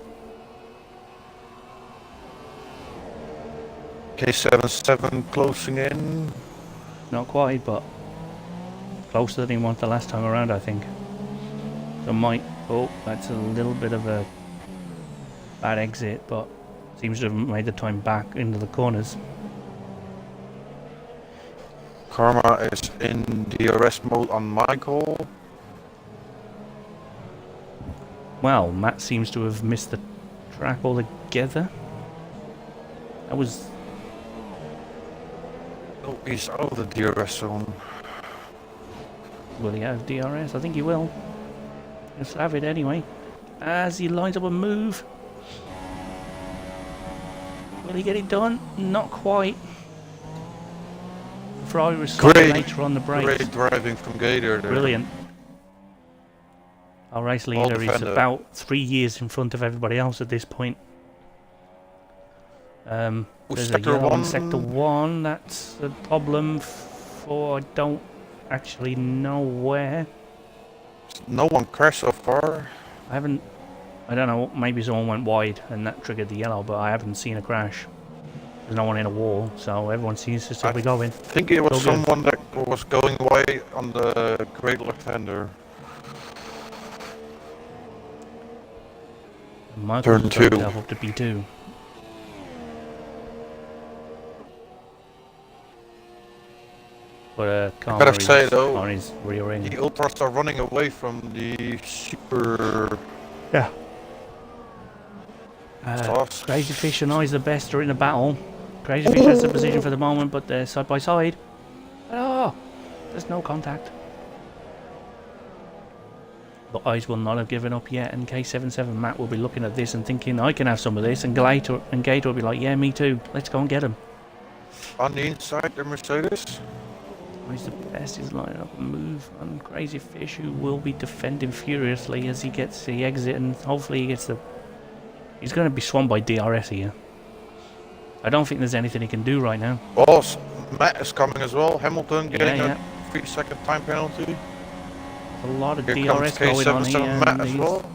K77 closing in. Not quite, but closer than he was the last time around, I think. So might... Oh, that's a little bit of a bad exit, but seems to have made the time back into the corners. Karma is in DRS mode on Michael. Well, Matt seems to have missed the track altogether. That was... Oh, he's out of the DRS zone. Will he have DRS? I think he will. Let's have it anyway. As he lines up a move. Will he get it done? Not quite. Ferrari was slightly later on the brakes. Great driving from Gator there. Brilliant. Our race leader is defender. about 3 years in front of everybody else at this point. There's a Sector yellow on 1. Sector 1. That's a problem for... I don't actually know where. No one crashed so far. I haven't I don't know, maybe someone went wide and that triggered the yellow, but I haven't seen a crash. There's no one in a wall, so everyone seems to still be going. I think it was someone that was going wide on the great left-hander. Michael's Turn got 2. himself up to B2. But I gotta say though, on his rear end. the Ultras are running away from the super. Yeah. Sauce. Crazy Fish and Eyes the Best are in a battle. Crazy Fish has the position for the moment, but they're side by side. Oh, there's no contact. But Eyes will not have given up yet, and K77 Matt will be looking at this and thinking, I can have some of this, and Gator will be like, yeah, me too, let's go and get him. On the inside, the Mercedes. Eyes the Best is lining up a move on Crazy Fish, who will be defending furiously as he gets the exit, and hopefully he gets the... He's going to be swamped by DRS here. I don't think there's anything he can do right now. Oh, Matt is coming as well. Hamilton getting a 3-second time penalty. A lot of Here DRS going on here. Matt as well.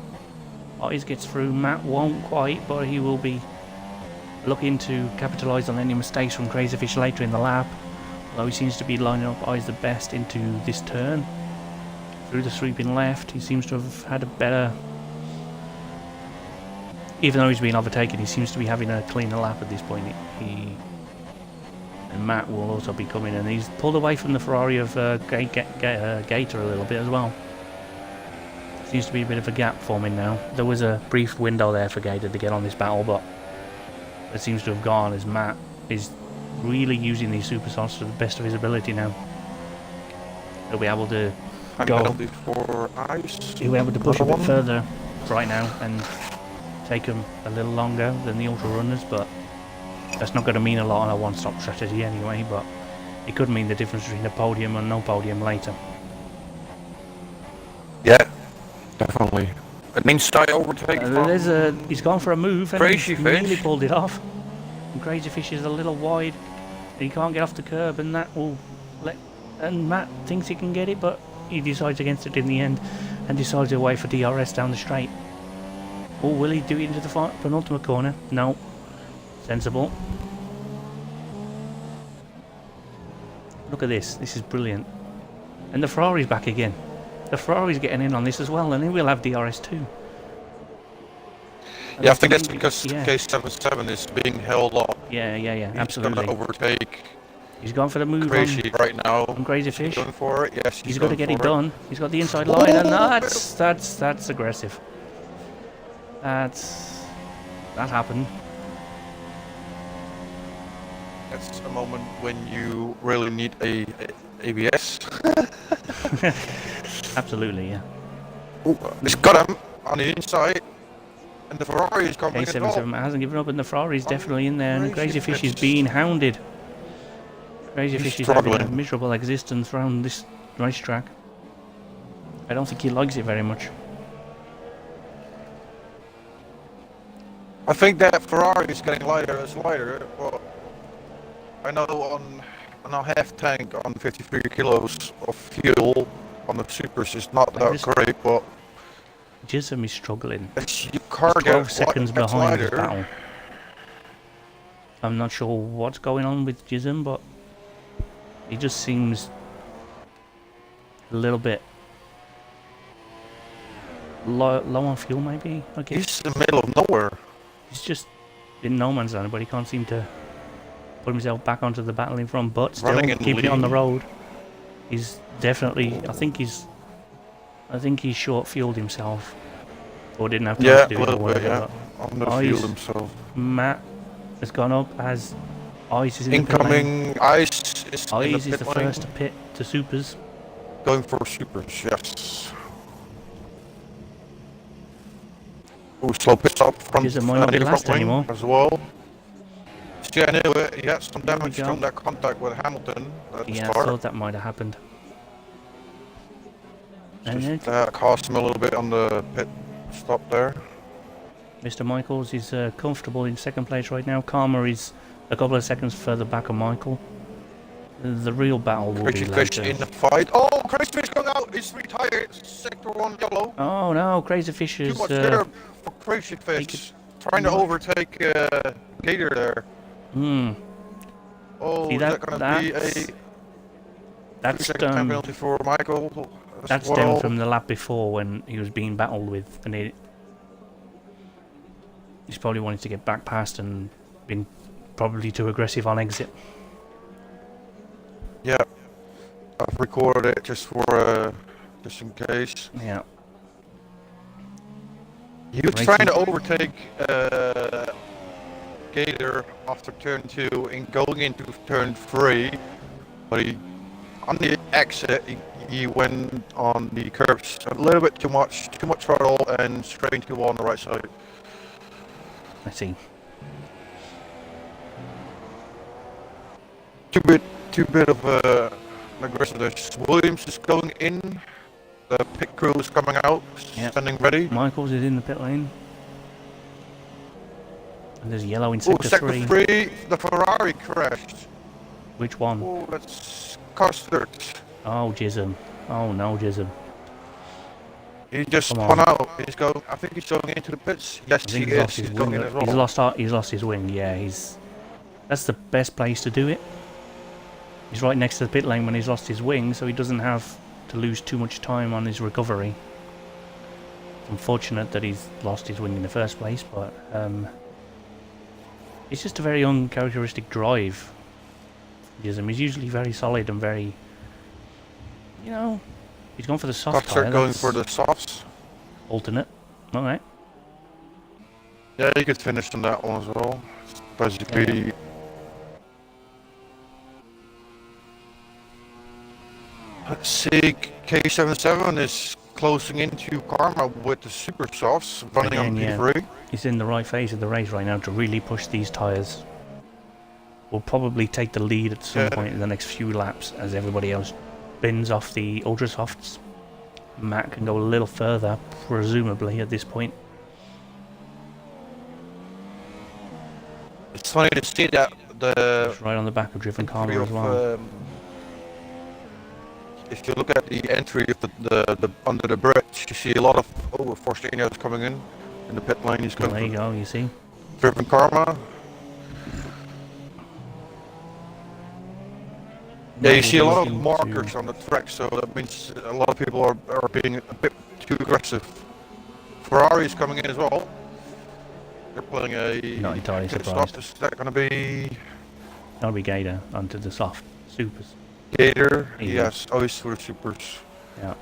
Eyes gets through. Matt won't quite, but he will be looking to capitalise on any mistakes from Crazy Fish later in the lap. Although he seems to be lining up Eyes the Best into this turn. Through the sweeping left, he seems to have had a better... Even though he's been overtaken, he seems to be having a cleaner lap at this point. And Matt will also be coming, and he's pulled away from the Ferrari of Gator a little bit as well. Seems to be a bit of a gap forming now. There was a brief window there for Gator to get on this battle, but it seems to have gone as Matt is really using these supersofts to the best of his ability now. He'll be able to go. He'll be able to push a bit further right now and take him a little longer than the ultra runners, but that's not going to mean a lot on a one-stop strategy anyway, but it could mean the difference between a podium and no podium later. Yeah, definitely. It means stay overtake. He's gone for a move and Crazy he's Fish nearly pulled it off. And Crazy Fish is a little wide. He can't get off the curb, and that will let. And Matt thinks he can get it, but he decides against it in the end, and decides to wait for DRS down the straight. Oh, will he do it into the penultimate corner? No. Sensible. Look at this. This is brilliant. And the Ferrari's back again. The Ferrari's getting in on this as well, and then we'll have DRS too. Yeah, I think that's because K77 is being held up. Yeah, absolutely. He's going to overtake. He's gone for the move Crazy right now. On Crazy Fish. He's going for it. Yes, he's got to get it done. He's got the inside line, and that's aggressive. That happened. That's a moment when you really need a ABS. Absolutely, yeah. Ooh, he's got him on the inside, and the Ferrari is coming. K77 hasn't given up, and the Ferrari is definitely in there, and Crazy Fish is being hounded. Crazy Fish is having a miserable existence around this racetrack. I don't think he likes it very much. I think that Ferrari is getting lighter and lighter, but I know on a half tank on 53 kilos of fuel on the supers is not that great, but Jism is struggling. Your car 12 seconds behind this battle. I'm not sure what's going on with Jism, but he just seems a little bit low on fuel, maybe. I guess. He's in the middle of nowhere. He's just in no man's land, but he can't seem to put himself back onto the battle in front, but still keeping it on the road. He's definitely, I think he's short fueled himself, or didn't have time to do it or whatever. Under-fueled himself. Matt has gone up as Ice is in incoming. Ice is the first to pit to supers. Going for supers, yes. Oh, slow pit stop from might not be last anymore as well. Yeah, I knew it. He had some damage from that contact with Hamilton at the start. I thought that might have happened. And that cost him a little bit on the pit stop there. Mr. Michaels is comfortable in second place right now. Karma is a couple of seconds further back on Michael. The real battle will be Crazy Fish later. in the fight. Oh, Crazy Fish going out. He's retired. Sector 1 yellow. Oh no, Crazy Fish Too is much there for Crazy Fish. Trying to overtake Gator there. Oh, See is that going to be a that's 2-second time penalty for Michael? that's down from the lap before when he was being battled with, and he's probably wanted to get back past and been probably too aggressive on exit. Yeah, I've recorded it just in case. Yeah. He was trying to overtake Gator after turn 2 and going into turn 3, but on the exit he went on the curbs a little bit too much throttle and straight into on the right side. I see. Too bit of aggressiveness. Williams is going in. The pit crew is coming out, standing ready. Michaels is in the pit lane. And there's yellow in sector 3. 3. The Ferrari crashed. Which one? Oh, that's Custard. Oh, Jism. Oh no, Jism. He just spun out. He's going. I think he's going into the pits. Yes, he is. He's going in as well. He's lost his wing. Yeah, that's the best place to do it. He's right next to the pit lane when he's lost his wing, so he doesn't have to lose too much time on his recovery. It's unfortunate that he's lost his wing in the first place, but it's just a very uncharacteristic drive. He's usually very solid and very, he's gone for the soft tire. Going for the softs. Alternate. Alright. Yeah, you could finish on that one as well. Basically. Yeah. Let's see, K77 is closing into Karma with the super softs, running on P3. He's in the right phase of the race right now to really push these tyres. Will probably take the lead at some point in the next few laps as everybody else bins off the ultra softs. Matt can go a little further, presumably, at this point. It's funny to see that it's right on the back of Driven Karma as well. If you look at the entry of the under the bridge, you see a lot of Forstenius coming in the pit lane. He's there you go, you see. Driven Karma. Yeah, you see a lot of markers on the track, so that means a lot of people are being a bit too aggressive. Ferrari is coming in as well. They're playing a not entirely surprised. Is that going to be? That'll be Gator onto the soft supers. Gator, yes, always for supers. Yeah.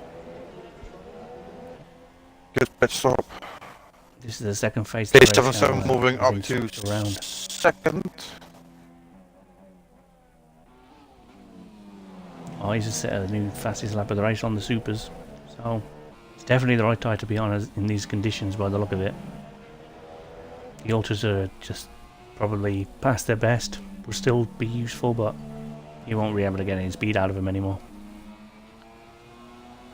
Good pit stop. This is the second phase. K77 moving up to second. Oh, he's just set a new fastest lap of the race on the supers. So, it's definitely the right tyre to be on in these conditions by the look of it. The ultras are just probably past their best. Will still be useful, but you won't be able to get any speed out of him anymore.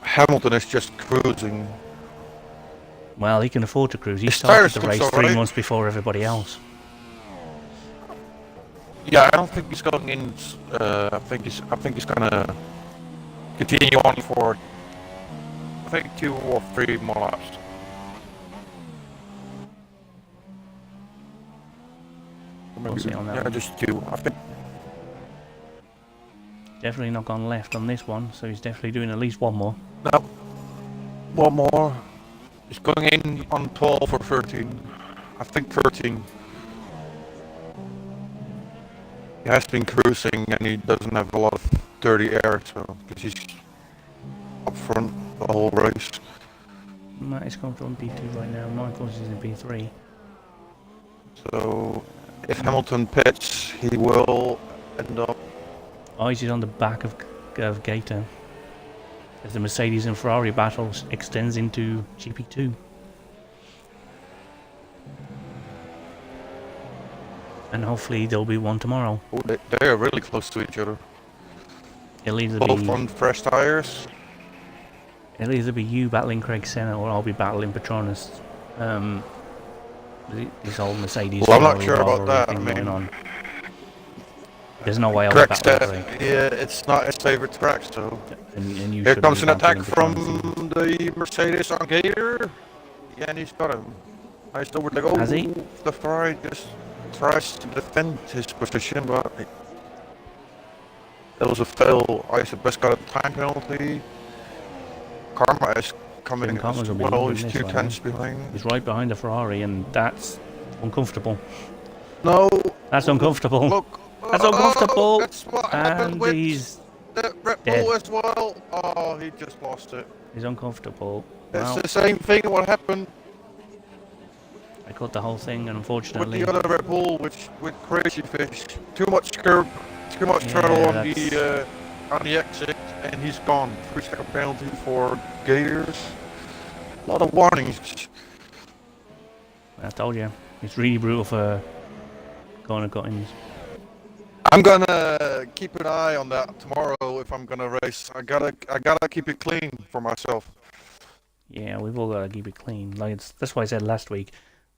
Hamilton is just cruising. Well, he can afford to cruise. He started the race 3 months before everybody else. Yeah, I don't think he's going in. I think he's gonna continue on for, I think, 2 or 3 more laps. Maybe, on that one. Just 2. I think. Definitely not gone left on this one, so he's definitely doing at least one more. No, one more. He's going in on 12 or 13. I think 13. He has been cruising and he doesn't have a lot of dirty air, so because he's up front the whole race. Matt is coming from P2 right now. Michaels is in P3. So if Hamilton pits, he will end up. Oh, he's on the back of Gator. As the Mercedes and Ferrari battle extends into GP2. And hopefully there'll be one tomorrow. Oh, they are really close to each other. It'll either both on fresh tires. It'll either be you battling Craig Senna or I'll be battling Petronas. This old Mercedes. Well, I'm not sure about that. I mean, There's no way I'll Tracks battle that, Ferrari. yeah, it's not his favorite track, so. And you Here should comes be an attack battling from Petronas. the Mercedes on Gator. Yeah, and he's got him. Nice over the Has he? the Ferrari just tries to defend his position, but it was a fail. Best got a time penalty. Karma is coming Jim as Carter's will be well. loving He's this two right tenths now. behind. He's right behind the Ferrari, and that's uncomfortable. No. That's uncomfortable. Look. That's uncomfortable. That's what happened And with he's the Red dead. Bull as well. Oh, he just lost it. He's uncomfortable. It's Well, the same thing what happened I got the whole thing, and with unfortunately, the other Red Bull, with Crazy Fish. Too much curb, too much Yeah, throttle that's- on the exit, and he's gone. 3-second penalty for Gators. A lot of warnings. I told you, it's really brutal for going to cuttings. I'm gonna keep an eye on that tomorrow if I'm gonna race. I gotta keep it clean for myself. Yeah, we've all got to keep it clean. That's why I said last week,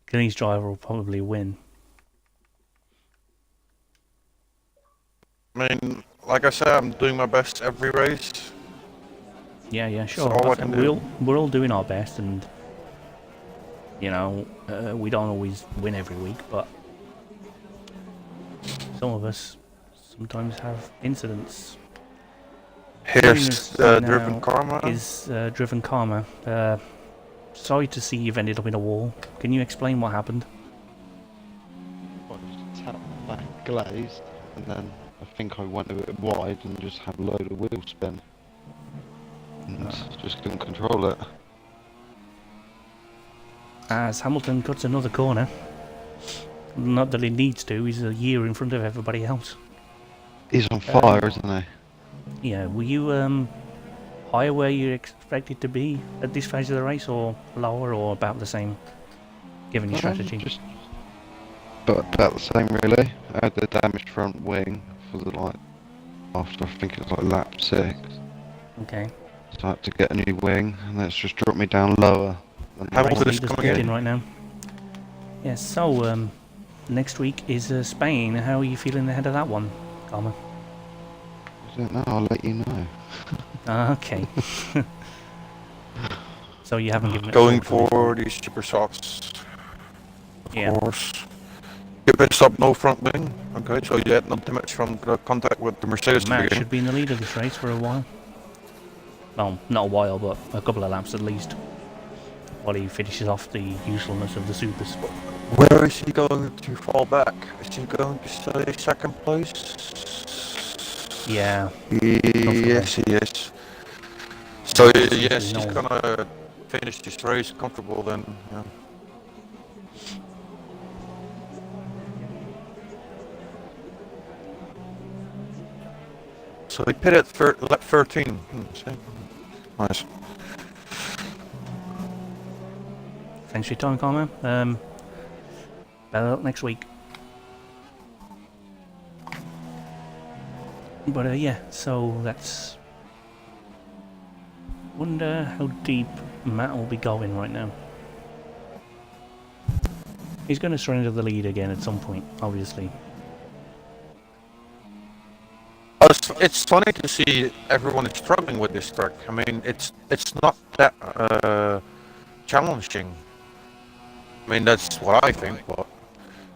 Kenny's driver will probably win. I mean, like I said, I'm doing my best every race. Yeah, That's sure. all I I can think do. we're all doing our best, and you know, we don't always win every week, but some of us sometimes have incidents. Here's us the now driven karma. Is Driven Karma. Sorry to see you've ended up in a wall. Can you explain what happened? I just tapped back glazed, and then I think I went a bit wide and just had a load of wheel spin. And just couldn't control it. As Hamilton cuts another corner. Not that he needs to, he's a year in front of everybody else. He's on fire, isn't he? Yeah, were you higher where you expected to be at this phase of the race, or lower, or about the same, given your strategy? Just about the same, really. I had the damaged front wing for after I think it was like lap 6. Okay. So I had to get a new wing, and that's just dropped me down lower. Hamilton is Leader's coming booked in. right now. Yeah, so next week is Spain. How are you feeling ahead of that one, Karma? I don't know, I'll let you know. Okay. So you haven't given it a Going thought, have you? for these super softs, of Yeah. course. Get pissed up, no front wing. Okay, so you had no damage from the contact with the Mercedes at the Matt beginning. should be in the lead of this race for a while. Well, not a while, but a couple of laps at least. While he finishes off the usefulness of the supers. Where is he going to fall back? Is he going to stay second place? Yeah. Yes, he is. So yes, he's No. gonna finish this race comfortable then. Yeah. So he pitted lap 13. See? Nice. Thanks for your time, Karma. Better luck next week. But yeah, so that's... Wonder how deep Matt will be going right now. He's going to surrender the lead again at some point, obviously. It's funny to see everyone is struggling with this track. I mean, it's not that challenging. I mean, that's what I think, but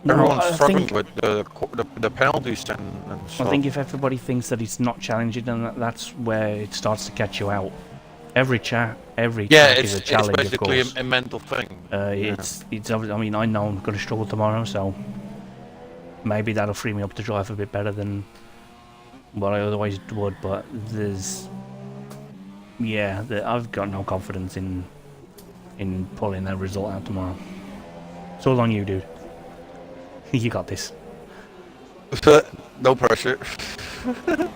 everyone's struggling with the penalties and stuff. I think if everybody thinks that it's not challenging, then that's where it starts to catch you out. Every track is a challenge, it's basically of course. a mental thing. It's I mean, I know I'm going to struggle tomorrow, so maybe that'll free me up to drive a bit better than what I otherwise would. But I've got no confidence in pulling that result out tomorrow. It's all on you, dude. You got this. No pressure. Yeah,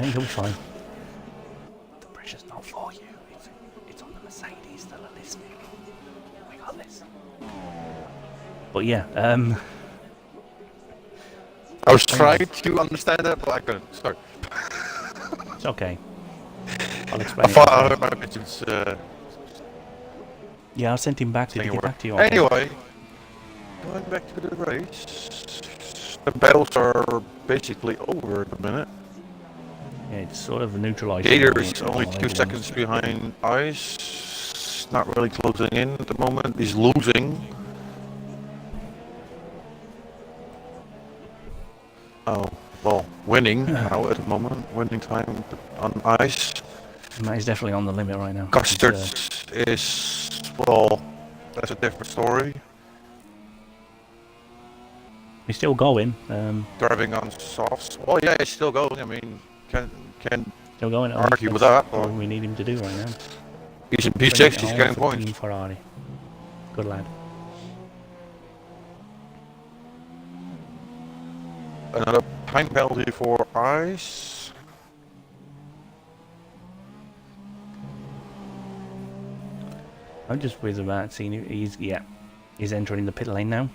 you'll be fine. The pressure's not for you. It's on the Mercedes that are listening. We got this. But yeah, I was trying to understand that, but I couldn't. Sorry. it's okay. I'll I explain thought I it. heard my pigeons. Yeah, I sent him back. Did he get back to you? Anyway, going back to the race, the battles are basically over at the minute. Yeah, it's sort of neutralised. Gator is only 2 seconds behind Ice. Not really closing in at the moment. He's losing. Oh, well, winning now at the moment. Winning time on Ice. Matt is definitely on the limit right now. Custard is, well, that's a different story. He's still going. Driving on softs. Well, yeah, he's still going. I mean, can Still going. argue with that. All we need him to do right now. He's in P6. He's getting points. Team Ferrari. Good lad. Another time penalty for Ice. I'm just with about seeing he's entering the pit lane now.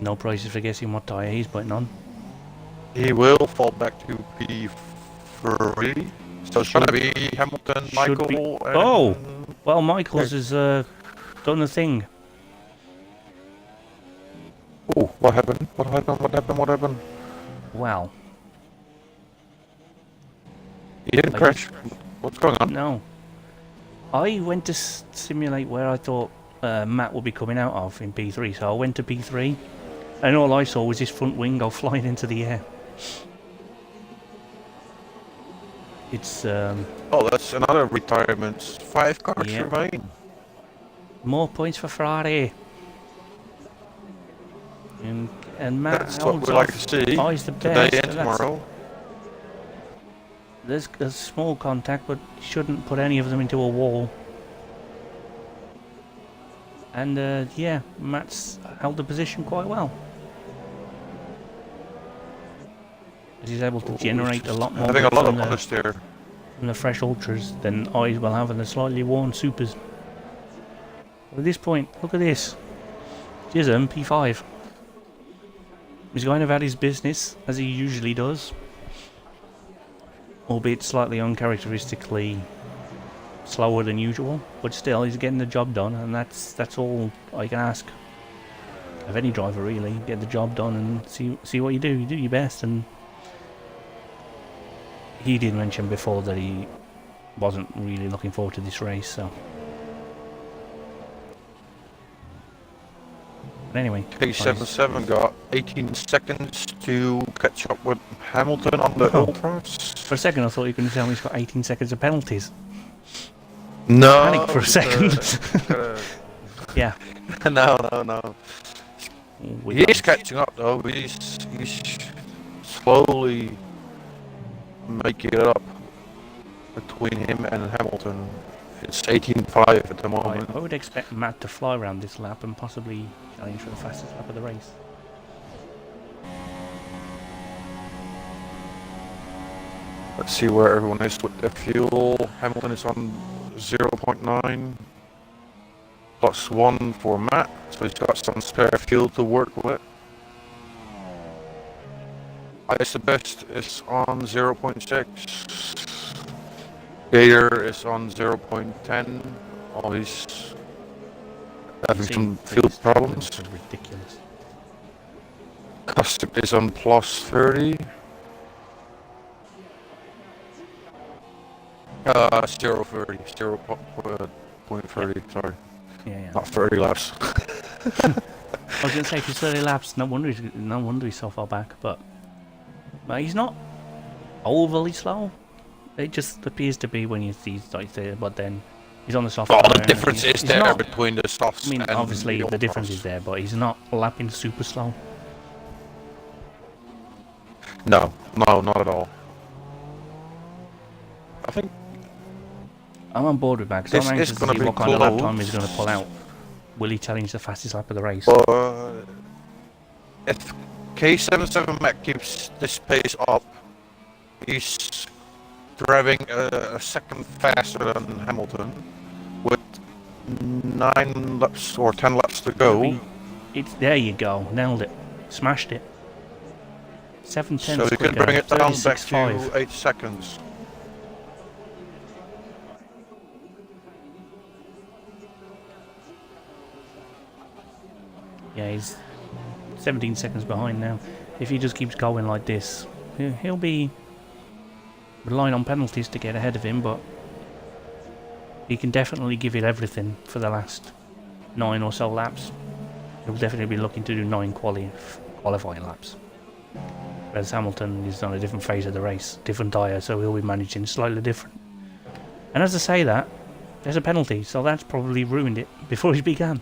No prizes for guessing what tyre he's putting on. He will fall back to P3. So it's going to be Hamilton, Michael. Oh! Well, Michael's has done the thing. Oh, what happened? What happened? What happened? What happened? Well. He didn't crash. What's going on? No. I went to simulate where I thought Matt would be coming out of in P3, so I went to P3, and all I saw was his front wing go flying into the air. It's oh, that's another retirement. 5 cars remain. More points for Ferrari. And Matt that's what we like to see I's the best. Today and tomorrow. There's a small contact, but shouldn't put any of them into a wall. And yeah, Matt's held the position quite well. As he's able to generate a lot more having a lot of understeer from the fresh ultras than I will have in the slightly worn supers. But at this point, look at this. Jism P5. He's going about his business as he usually does, albeit slightly uncharacteristically slower than usual, but still he's getting the job done, and that's all I can ask of any driver really. Get the job done and see what you do. You do your best. And he did mention before that he wasn't really looking forward to this race, so. But anyway, K77 got 18 seconds to catch up with Hamilton on the ultras. For a second I thought you were going to tell me he's got 18 seconds of penalties. No. Panic for a second. Yeah. No. He is catching up though. He's slowly making it up between him and Hamilton. It's 18.5 at the moment. I would expect Matt to fly around this lap and possibly challenge for the fastest lap of the race. Let's see where everyone is with their fuel. Hamilton is on 0.9 plus 1 for Matt, so he's got some spare fuel to work with. Ice the Best is on 0.6. Gator is on 0.10. Oh, he's having some fuel problems. Ridiculous. Custom is on plus 30. 0.30, sorry. Yeah. Not 30 laps. I was going to say, if he's 30 laps, no wonder he's so far back, but he's not overly slow. It just appears to be when he's like there, but then he's on the soft. Oh, the difference is there between the softs. I mean, and obviously the difference is there, but he's not lapping super slow. No, not at all. I think I'm on board with that because I'm anxious to see what kind of lap time he's going to pull out. Will he challenge the fastest lap of the race? If K77 Mac keeps this pace up, he's driving a second faster than Hamilton with 9 laps or 10 laps to go. It's there you go, nailed it, smashed it. 7 tenths so you quicker, can bring it down back 36.5. to 8 seconds. Yeah, he's 17 seconds behind now. If he just keeps going like this, he'll be relying on penalties to get ahead of him, but he can definitely give it everything for the last 9 or so laps. He'll definitely be looking to do 9 qualifying laps. Whereas Hamilton is on a different phase of the race, different tyre, so he'll be managing slightly different. And as I say that, there's a penalty, so that's probably ruined it before he began.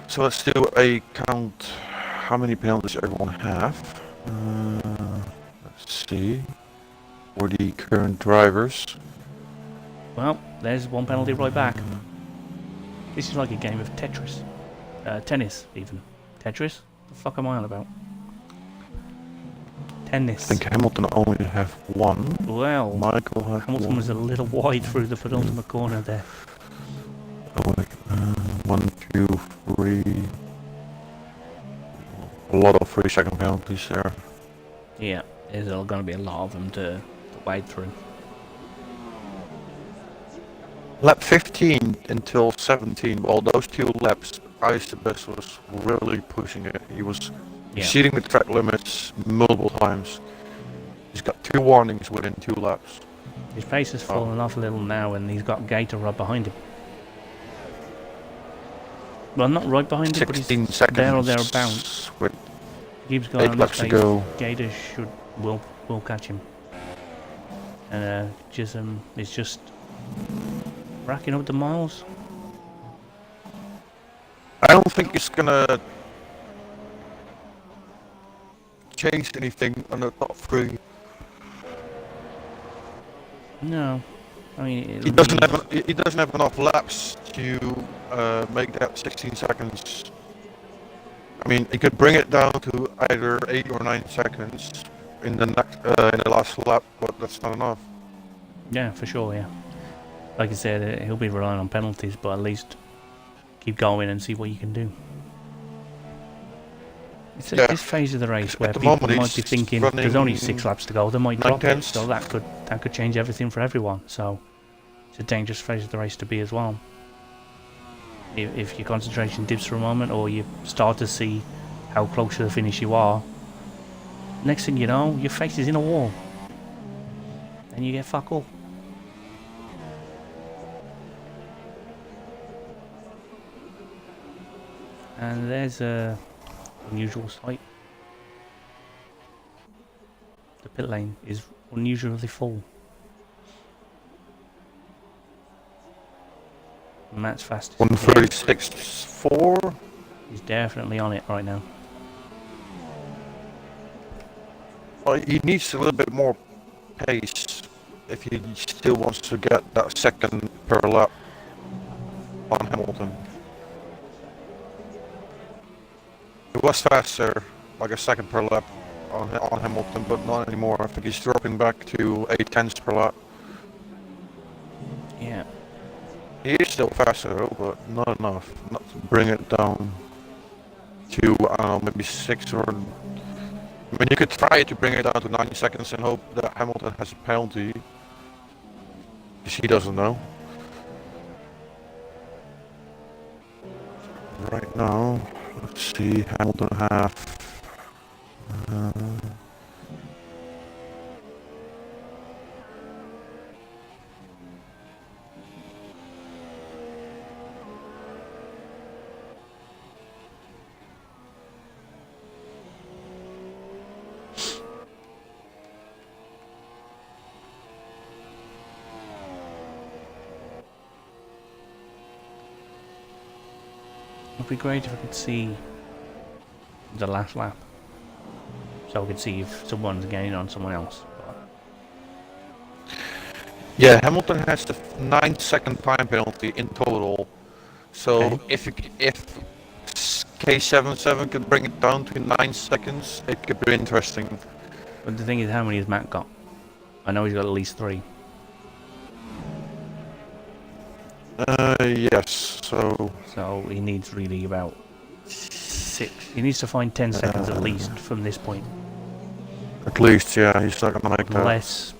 So let's do a count how many penalties everyone have. Let's see. For the current drivers. Well, there's one penalty right back. This is like a game of Tetris. Tennis, even. Tetris? The fuck am I on about? Tennis. I think Hamilton only have one. Well, Michael has Hamilton one. was a little wide through the penultimate corner there. Oh, wait, 1, 2, 3. A lot of 3-second penalties there. Yeah, there's going to be a lot of them to wade through. Lap 15 until 17, well, those 2 laps, Best was really pushing it. He was exceeding the track limits multiple times. He's got 2 warnings within 2 laps. His pace has fallen off a little now, and he's got Gator right behind him. Well, not right behind him, but he's there or thereabouts. With He keeps going 8 on laps this to pace. go. Gator will catch him. And Chisholm is just racking up the miles. I don't think it's gonna change anything on the top 3. No, I mean He doesn't have enough laps to make that 16 seconds. I mean, he could bring it down to either 8 or 9 seconds in the last lap, but that's not enough. Yeah, for sure. Yeah, like I said, he'll be relying on penalties, but at least keep going and see what you can do. It's at this phase of the race where people might be thinking there's only 6 laps to go, they might drop it, so that could change everything for everyone. So it's a dangerous phase of the race to be as well. If your concentration dips for a moment, or you start to see how close to the finish you are, next thing you know, your face is in a wall, and you get fuck all. And there's a unusual sight. The pit lane is unusually full. Matt's fastest. 1:36.4. He's definitely on it right now. Well, he needs a little bit more pace if he still wants to get that second per lap on Hamilton. He was faster, like a second per lap on Hamilton, but not anymore. I think he's dropping back to 8/10 per lap. Yeah. He is still faster though, but not enough. Not to bring it down to, I don't know, maybe 6 or... I mean, you could try to bring it down to 9 seconds and hope that Hamilton has a penalty. Because he doesn't know. Right now, let's see, Hamilton have... It'd be great if I could see the last lap, so I could see if someone's gaining on someone else. Yeah, Hamilton has the 9-second time penalty in total. So Okay. if K77 could bring it down to 9 seconds, it could be interesting. But the thing is, how many has Matt got? I know he's got at least 3. Yes, so So he needs really about 6. He needs to find 10 seconds at least from this point. at least, yeah, he's not gonna make that. Unless,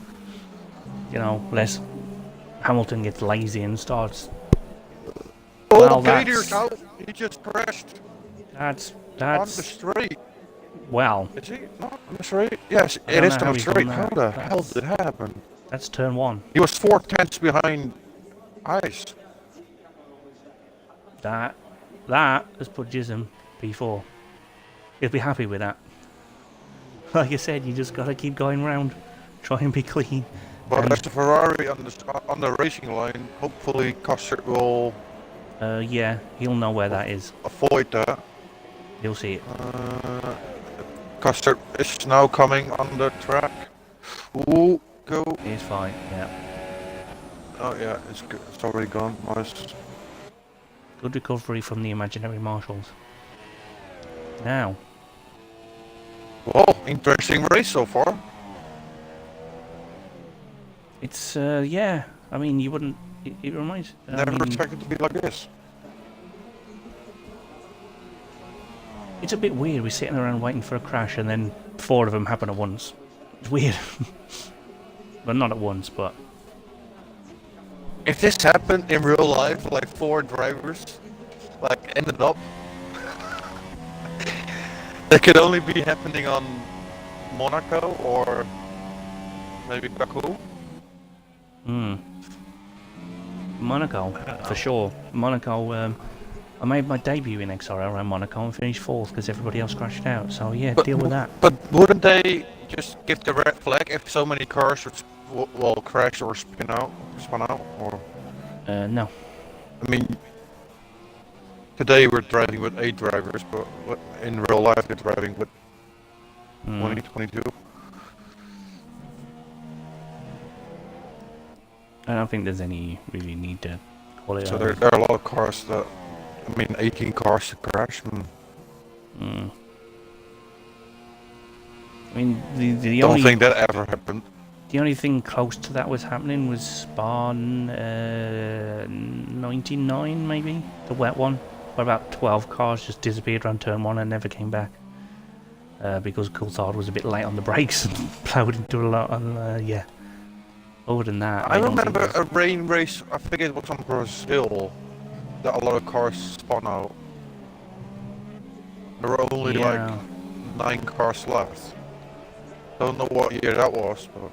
unless Hamilton gets lazy and starts Oh, Well, Gator's that's out. He just crashed that's on the that's straight. well. Is he not on the straight? Yes, I it don't is know on how the he's done straight. How that. the hell did it happen? That's turn one. He was 4 tenths behind Ice. That has put Jism P4. He'll be happy with that. Like I said, you just gotta keep going round, try and be clean. But And there's the Ferrari on the racing line. Hopefully, Cossert will yeah, he'll know where that is. avoid that. He'll see it. Cossert is now coming on the track. Ooh, go. It's fine. Yeah, Oh yeah, it's good. It's already gone. Nice. good recovery from the imaginary marshals. Now, Well, interesting race so far. it's yeah. I mean, you wouldn't. It reminds. Never expected to be like this. It's a bit weird. We're sitting around waiting for a crash, and then 4 of them happen at once. It's weird. Well, not at once, but If this happened in real life, like 4 drivers, like ended up, that could only be happening on Monaco or maybe Baku. Monaco for sure. Monaco. I made my debut in XRL around Monaco and finished 4th because everybody else crashed out. So yeah, deal with that. But wouldn't they just give the red flag if so many cars will crash or spin out, or? No. I mean, today we're driving with 8 drivers, but in real life they're driving with 20, 22. I don't think there's any really need to call it So out. there are a lot of cars that, 18 cars to crash. I mean, the Don't only think that ever happened. the only thing close to that was happening was Spa 99, maybe the wet one, where about 12 cars just disappeared around turn 1 and never came back because Coulthard was a bit late on the brakes and plowed into a lot. And yeah, other than that, I don't think remember there's- a rain race, I think it was on Brazil, that a lot of cars spun out. There were only Yeah. like 9 cars left. Don't know what year that was, but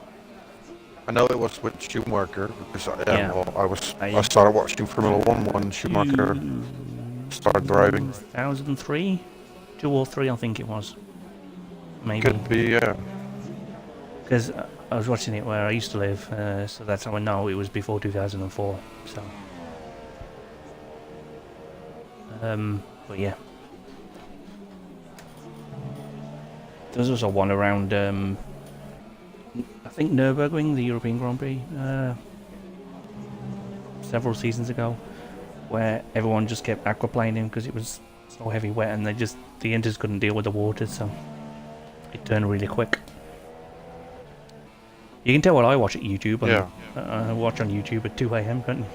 I know it was with Schumacher because Yeah. I started watching Formula 1 when Schumacher started driving. 2003, 2 or 3, I think it was. Maybe. Could be, yeah. Because I was watching it where I used to live, so that's how I know it was before 2004. So, but yeah, there's also one around. I think Nürburgring, the European Grand Prix, several seasons ago, where everyone just kept aquaplaning because it was so heavy wet, and the engines couldn't deal with the water, so it turned really quick. You can tell what I watch at YouTube. Yeah. I watch on YouTube at 2 a.m, can't you?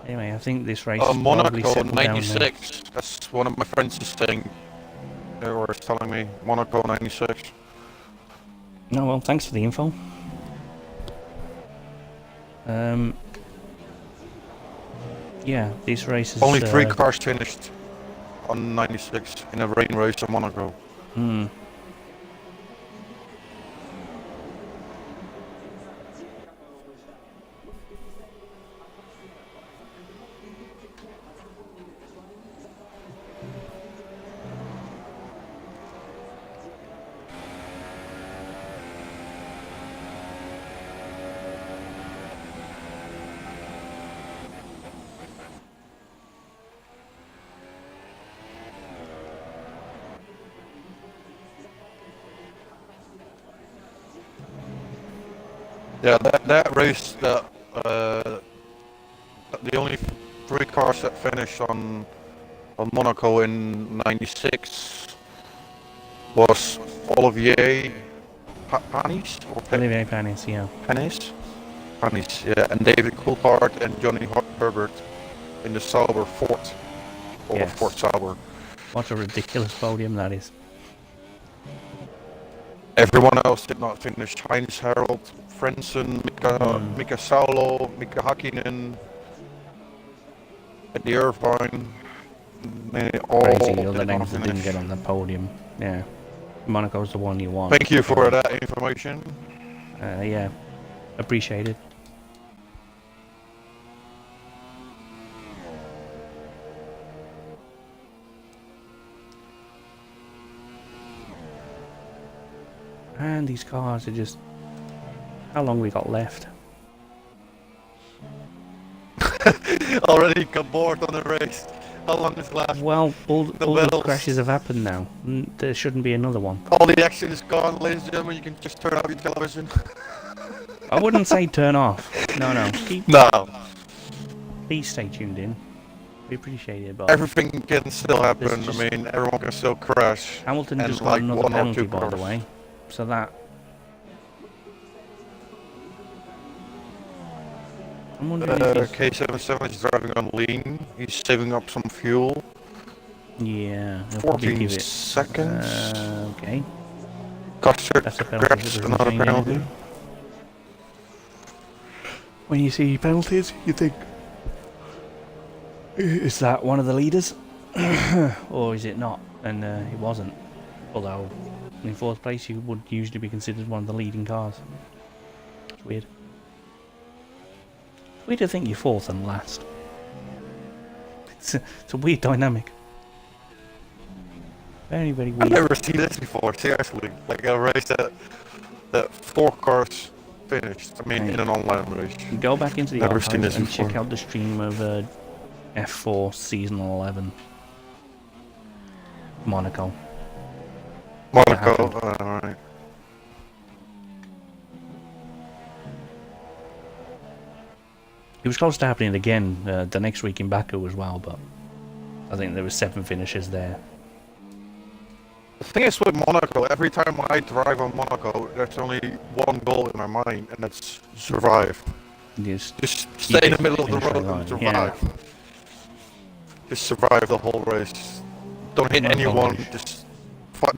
Anyway, I think this race is probably Monaco settled down now. 96. That's one of my friends is saying, or is telling me, Monaco 96. No, well, thanks for the info. Yeah, this race is... Only 3 cars finished on 96 in a rain race in Monaco. Yeah, that race, the only 3 cars that finished on Monaco in '96 was Olivier Panis or Olivier Panis, yeah. Panis, yeah, and David Coulthard and Johnny Herbert in the Sauber Ford or Yes. Ford Sauber. What a ridiculous podium that is. Everyone else did not finish. Heinz Harald, Frentzen, Mika Saulo, Mika Hakkinen, Eddie Irvine. All Crazy, the other did not names that didn't finish. get on the podium. Yeah. Monaco's the one you want. Thank you for that information. Yeah, appreciate it. And these cars are just... How long we got left? Already got bored on the race. How long is left? Well, all the medals. crashes have happened now. There shouldn't be another one. All the action is gone, ladies and gentlemen. You can just turn off your television. I wouldn't say turn off. No. No. Please stay tuned in. We appreciate it, but Everything can still happen. just- I mean, everyone can still crash. Hamilton and just got like another one or penalty, two by the cars. way. So that... I'm wondering if he's... K77 is driving on lean. He's saving up some fuel. Yeah, he'll probably 14 give it... seconds. Okay. Custer That's a penalty that grabs doesn't another change penalty. anything. When you see penalties, you think... Is that one of the leaders? Or is it not? And it wasn't. Although, in fourth place, you would usually be considered one of the leading cars. It's weird. It's weird to think you're fourth and last. It's a weird dynamic. Very, very I've weird. never seen this before, seriously. Like a race that 4 cars finished. I mean, Right. in an online race. Go back into the Never seen archives this and check before. out the stream of F4 Season 11. Monaco. Monaco, happened. alright. It was close to happening again the next week in Baku as well, but I think there were 7 finishes there. The thing is with Monaco, every time I drive on Monaco, there's only one goal in my mind, and that's survive. Just Just keep stay in it the middle of the finish road line, and yeah. survive. Just survive the whole race. Don't hit No anyone, goalish. just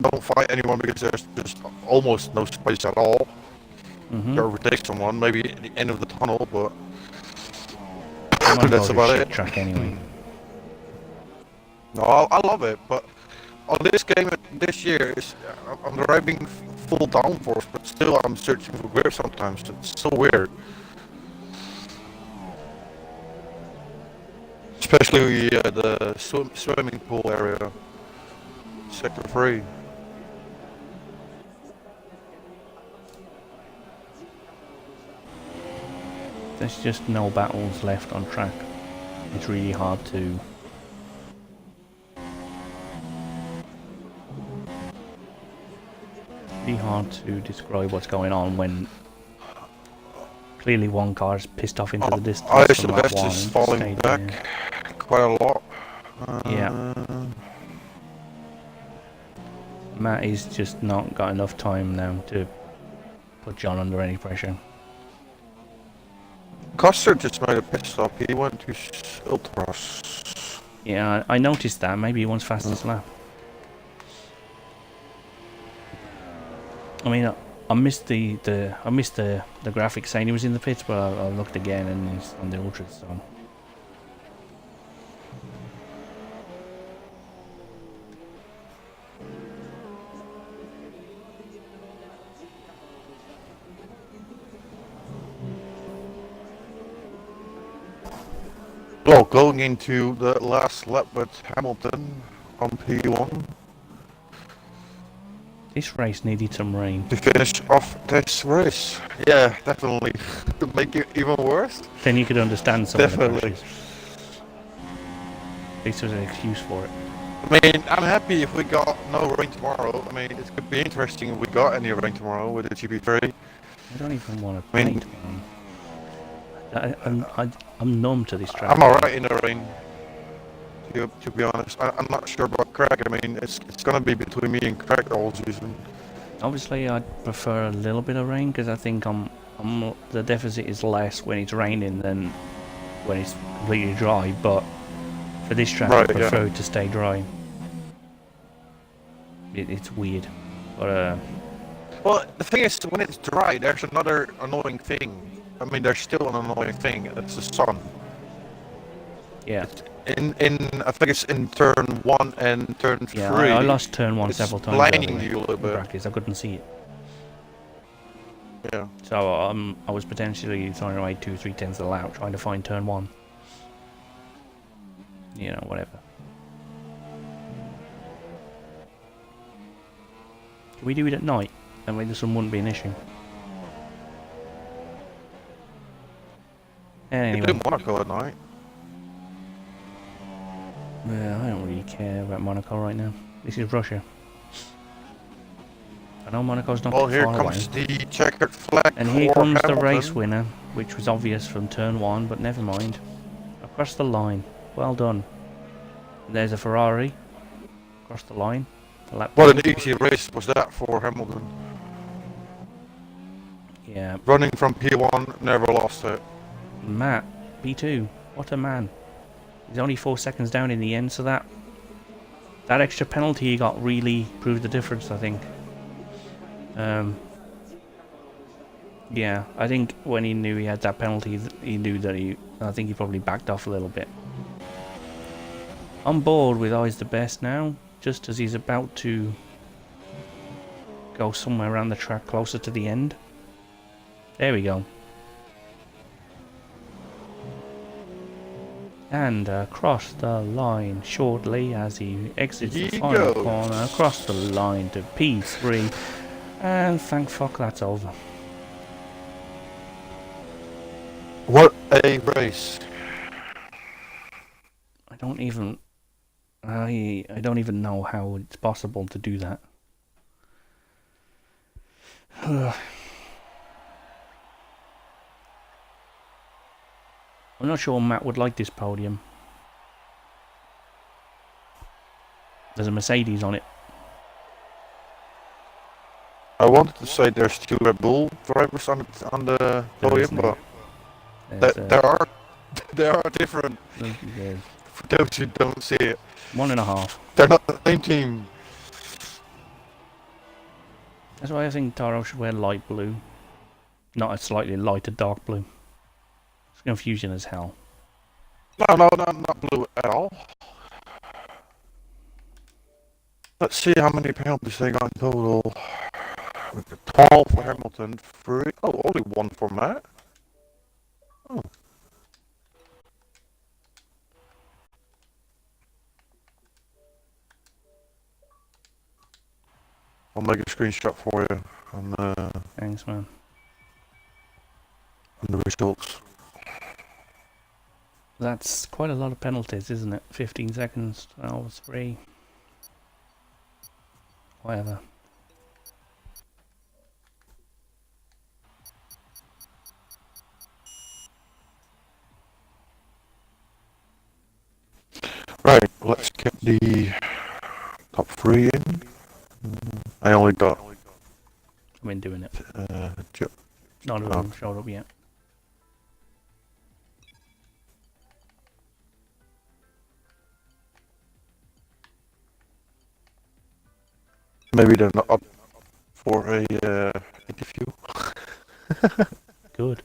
don't fight anyone because there's just almost no space at all. Mm-hmm. You overtake someone, maybe at the end of the tunnel, but Monaco's that's a about shit it. track anyway. No, I love it, but on this game this year, I'm driving full downforce, but still I'm searching for grip sometimes. It's so weird. Especially the swimming pool area, sector 3. There's just no battles left on track. It's really hard to... Really hard to describe what's going on when clearly one car's pissed off into the distance Ice from lap Best 1 is and falling stayed back there. quite a lot. Yeah. Matt is just not got enough time now to put John under any pressure. Custer just made a pit stop. He went to Ultras. Yeah, I noticed that. Maybe he wants fastest lap. I mean, I missed the graphic saying he was in the pits, but I looked again and he's on the ultras. So. Well, going into the last lap with Hamilton on P1 This race needed some rain. to finish off this race. Yeah, definitely. To make it even worse. Then you could understand some of the Definitely. crashes. This was an excuse for it. I mean, I'm happy if we got no rain tomorrow. I mean, it could be interesting if we got any rain tomorrow with the GP3. I don't even want to I play mean- tomorrow. I'm numb to this track. I'm alright in the rain. To be honest, I'm not sure about Craig. I mean, it's gonna be between me and Craig all season. Obviously, I'd prefer a little bit of rain because I think the deficit is less when it's raining than when it's completely dry. But for this track, Right, I yeah. prefer it to stay dry. It's weird, but Well, the thing is, when it's dry, there's another annoying thing. I mean, there's still an annoying thing. It's the sun. yeah, in I think it's in turn 1 and turn 3. Yeah, I lost turn 1 it's several times blinding earlier you a little in bit. practice. I couldn't see it. Yeah. So I was potentially throwing away 2-3 tenths of the lap trying to find turn 1. You know, whatever. Can we do it at night? That way this one wouldn't be an issue. You Anyway. do Monaco at night. I don't really care about Monaco right now. This is Russia. I know Monaco's not Well, too here far comes away. the checkered flag And here for comes the Hamilton. race winner, which was obvious from turn 1, but never mind. Across the line. Well done. There's a Ferrari. Across the line. The lap What time. an easy race was that for Hamilton. Yeah. Running from P1, never lost it. Matt, P2. What a man. He's only 4 seconds down in the end, so that extra penalty he got really proved the difference, I think. Yeah, I think when he knew he had that penalty, he knew that I think he probably backed off a little bit. On board with Eyes the Best now, just as he's about to go somewhere around the track closer to the end. There we go. And across the line shortly as he exits the final corner, across the line to P3, and thank fuck that's over. What a race! I don't even know how it's possible to do that. I'm not sure Matt would like this podium. There's a Mercedes on it. I wanted to say there's 2 Red Bull drivers on the podium, but there are different. For those who don't see it, 1.5. they're not the same team. That's why I think Taro should wear light blue, not a slightly lighter dark blue. It's confusion as hell. No, not blue at all. Let's see how many penalties they got in total. 12 for Hamilton, 3. Oh, only 1 for Matt. Oh. I'll make a screenshot for you on Thanks, man. the results. That's quite a lot of penalties, isn't it? 15 seconds, 12, 3. Whatever. Right, let's get the top 3 in. I only got. I've been doing it. Joe. None of them showed up yet. Maybe they're not up for a interview. Good.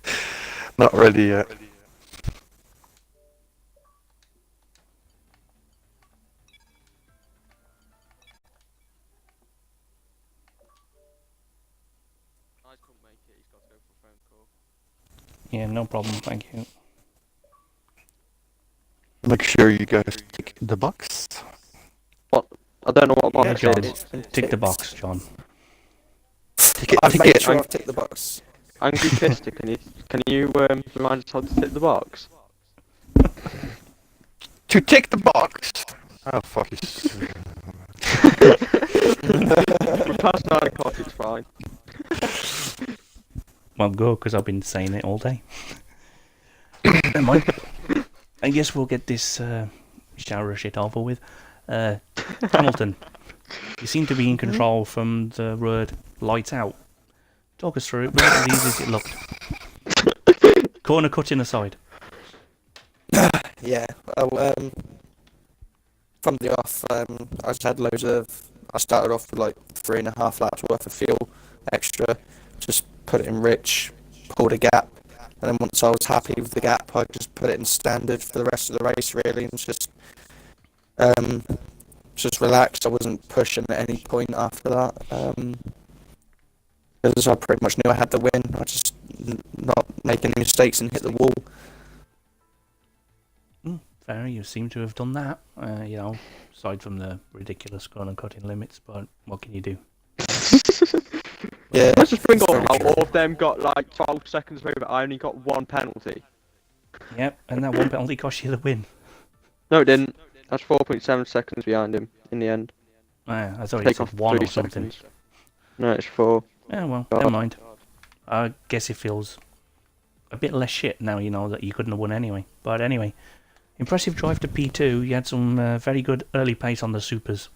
Not ready yet. Yeah, no problem, thank you. Make sure you guys tick the box. What? I don't know what Yeah, box John. it is. Tick the box, John. I've made sure I've ticked the box. Angry Fister, can you remind us how to tick the box? To tick the box! Oh, fuck it. We're past 9 o'clock, it's fine. Well, go, because I've been saying it all day. Never mind. I guess we'll get this shower shit over with. Hamilton, you seem to be in control from the word lights out. Talk us through it. Was it as easy as it looked? Corner cutting aside. Yeah, well, from the off, I just had I started off with like 3.5 laps worth of fuel extra, just put it in rich, pulled a gap, And then once I was happy with the gap, I just put it in standard for the rest of the race, really, and just relaxed. I wasn't pushing at any point after that. Because I pretty much knew I had the win. I just not make any mistakes and hit the wall. Fair, you seem to have done that. Aside from the ridiculous corner cutting limits, but what can you do? Yeah, Let's just bring it's up very how true. all of them got like 12 seconds over. I only got one penalty. Yep, and that one penalty cost you the win. No, it didn't. I was 4.7 seconds behind him in the end. I thought Take it off said 1 3 or something. seconds. No, it's 4. Yeah, well, God. never mind. I guess it feels a bit less shit now you know that you couldn't have won anyway. But anyway, impressive drive to P2. You had some very good early pace on the supers.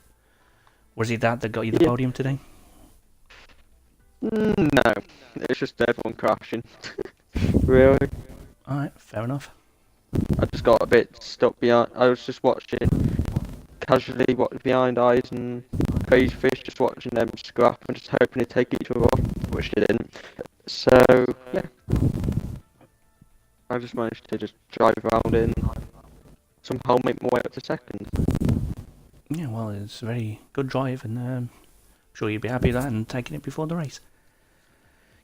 Was it that got you the podium today? No, it's just everyone crashing. Really? Alright, fair enough. I just got a bit stuck behind. I was just watching casually, what behind eyes and crazy fish, just watching them scrap and just hoping to take each other off, which they didn't. So yeah, I just managed to just drive around and somehow make my way up to second. Yeah, well, it's a very good drive, and I'm sure you'd be happy with that and taking it before the race.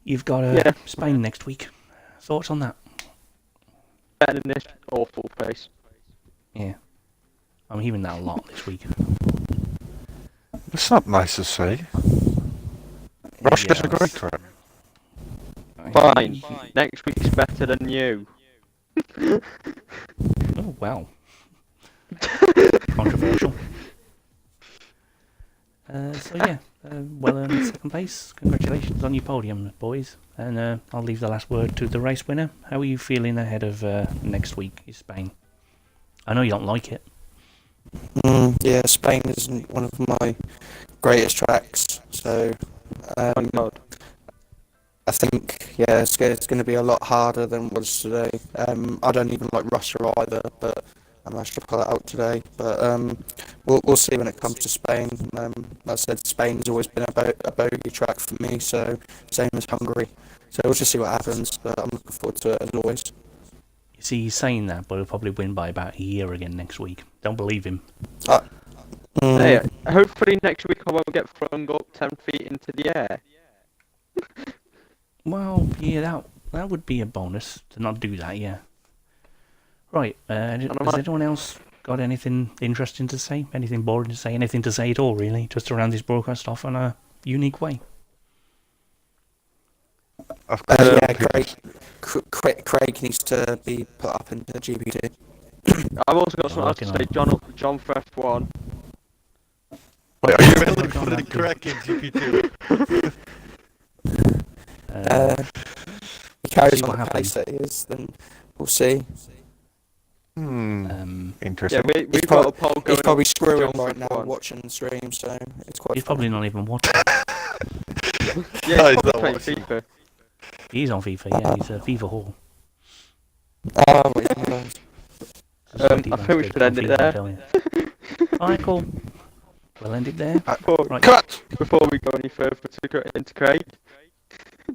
You've got Spain next week. Thoughts on that? Better than this awful place. Yeah. I'm hearing that a lot this week. It's not nice to say. Russia's a great track. Fine. Next week's better than you. Oh, wow. Controversial. Well earned second place. Congratulations on your podium, boys. And I'll leave the last word to the race winner. How are you feeling ahead of next week in Spain? I know you don't like it. Yeah, Spain isn't one of my greatest tracks, so Thank God. I think it's going to be a lot harder than it was today. I don't even like Russia either, but I managed to pull it out today. But we'll see when it comes to Spain. Like I said, Spain's always been a bogey track for me, so same as Hungary. So we'll just see what happens. But I'm looking forward to it as always. You see, he's saying that, but he'll probably win by about a year again next week. Don't believe him. Hey, hopefully next week I won't get thrown up 10 feet into the air. Well, yeah, that would be a bonus to not do that, yeah. Right, has anyone else got anything interesting to say? Anything boring to say? Anything to say at all, really? Just to round this broadcast off in a unique way. Craig needs to be put up into GP2. I've also got something else to say. John Fresh won. Wait, are you really putting the crack in GP2? He carries see on what the happens. pace that he is, then we'll see. Interesting. Yeah, we've got a poll going. He's probably screwing John right now Fresh won. watching the stream, so it's quite He's funny. probably not even watching. Yeah, he's No, probably he's playing not FIFA. He's on FIFA, yeah, he's a FIFA whore. Oh, wait, no. I think we should end it there. Alright, cool. We'll end it there. Right. Cut! Before we go any further into Craig.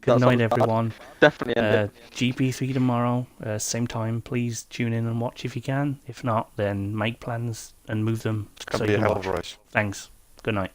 Good night, sounds bad. everyone. Definitely end it. GP3 tomorrow, same time. Please tune in and watch if you can. If not, then make plans and move them It's going so to you be a can hell of watch. a race. Thanks. Good night.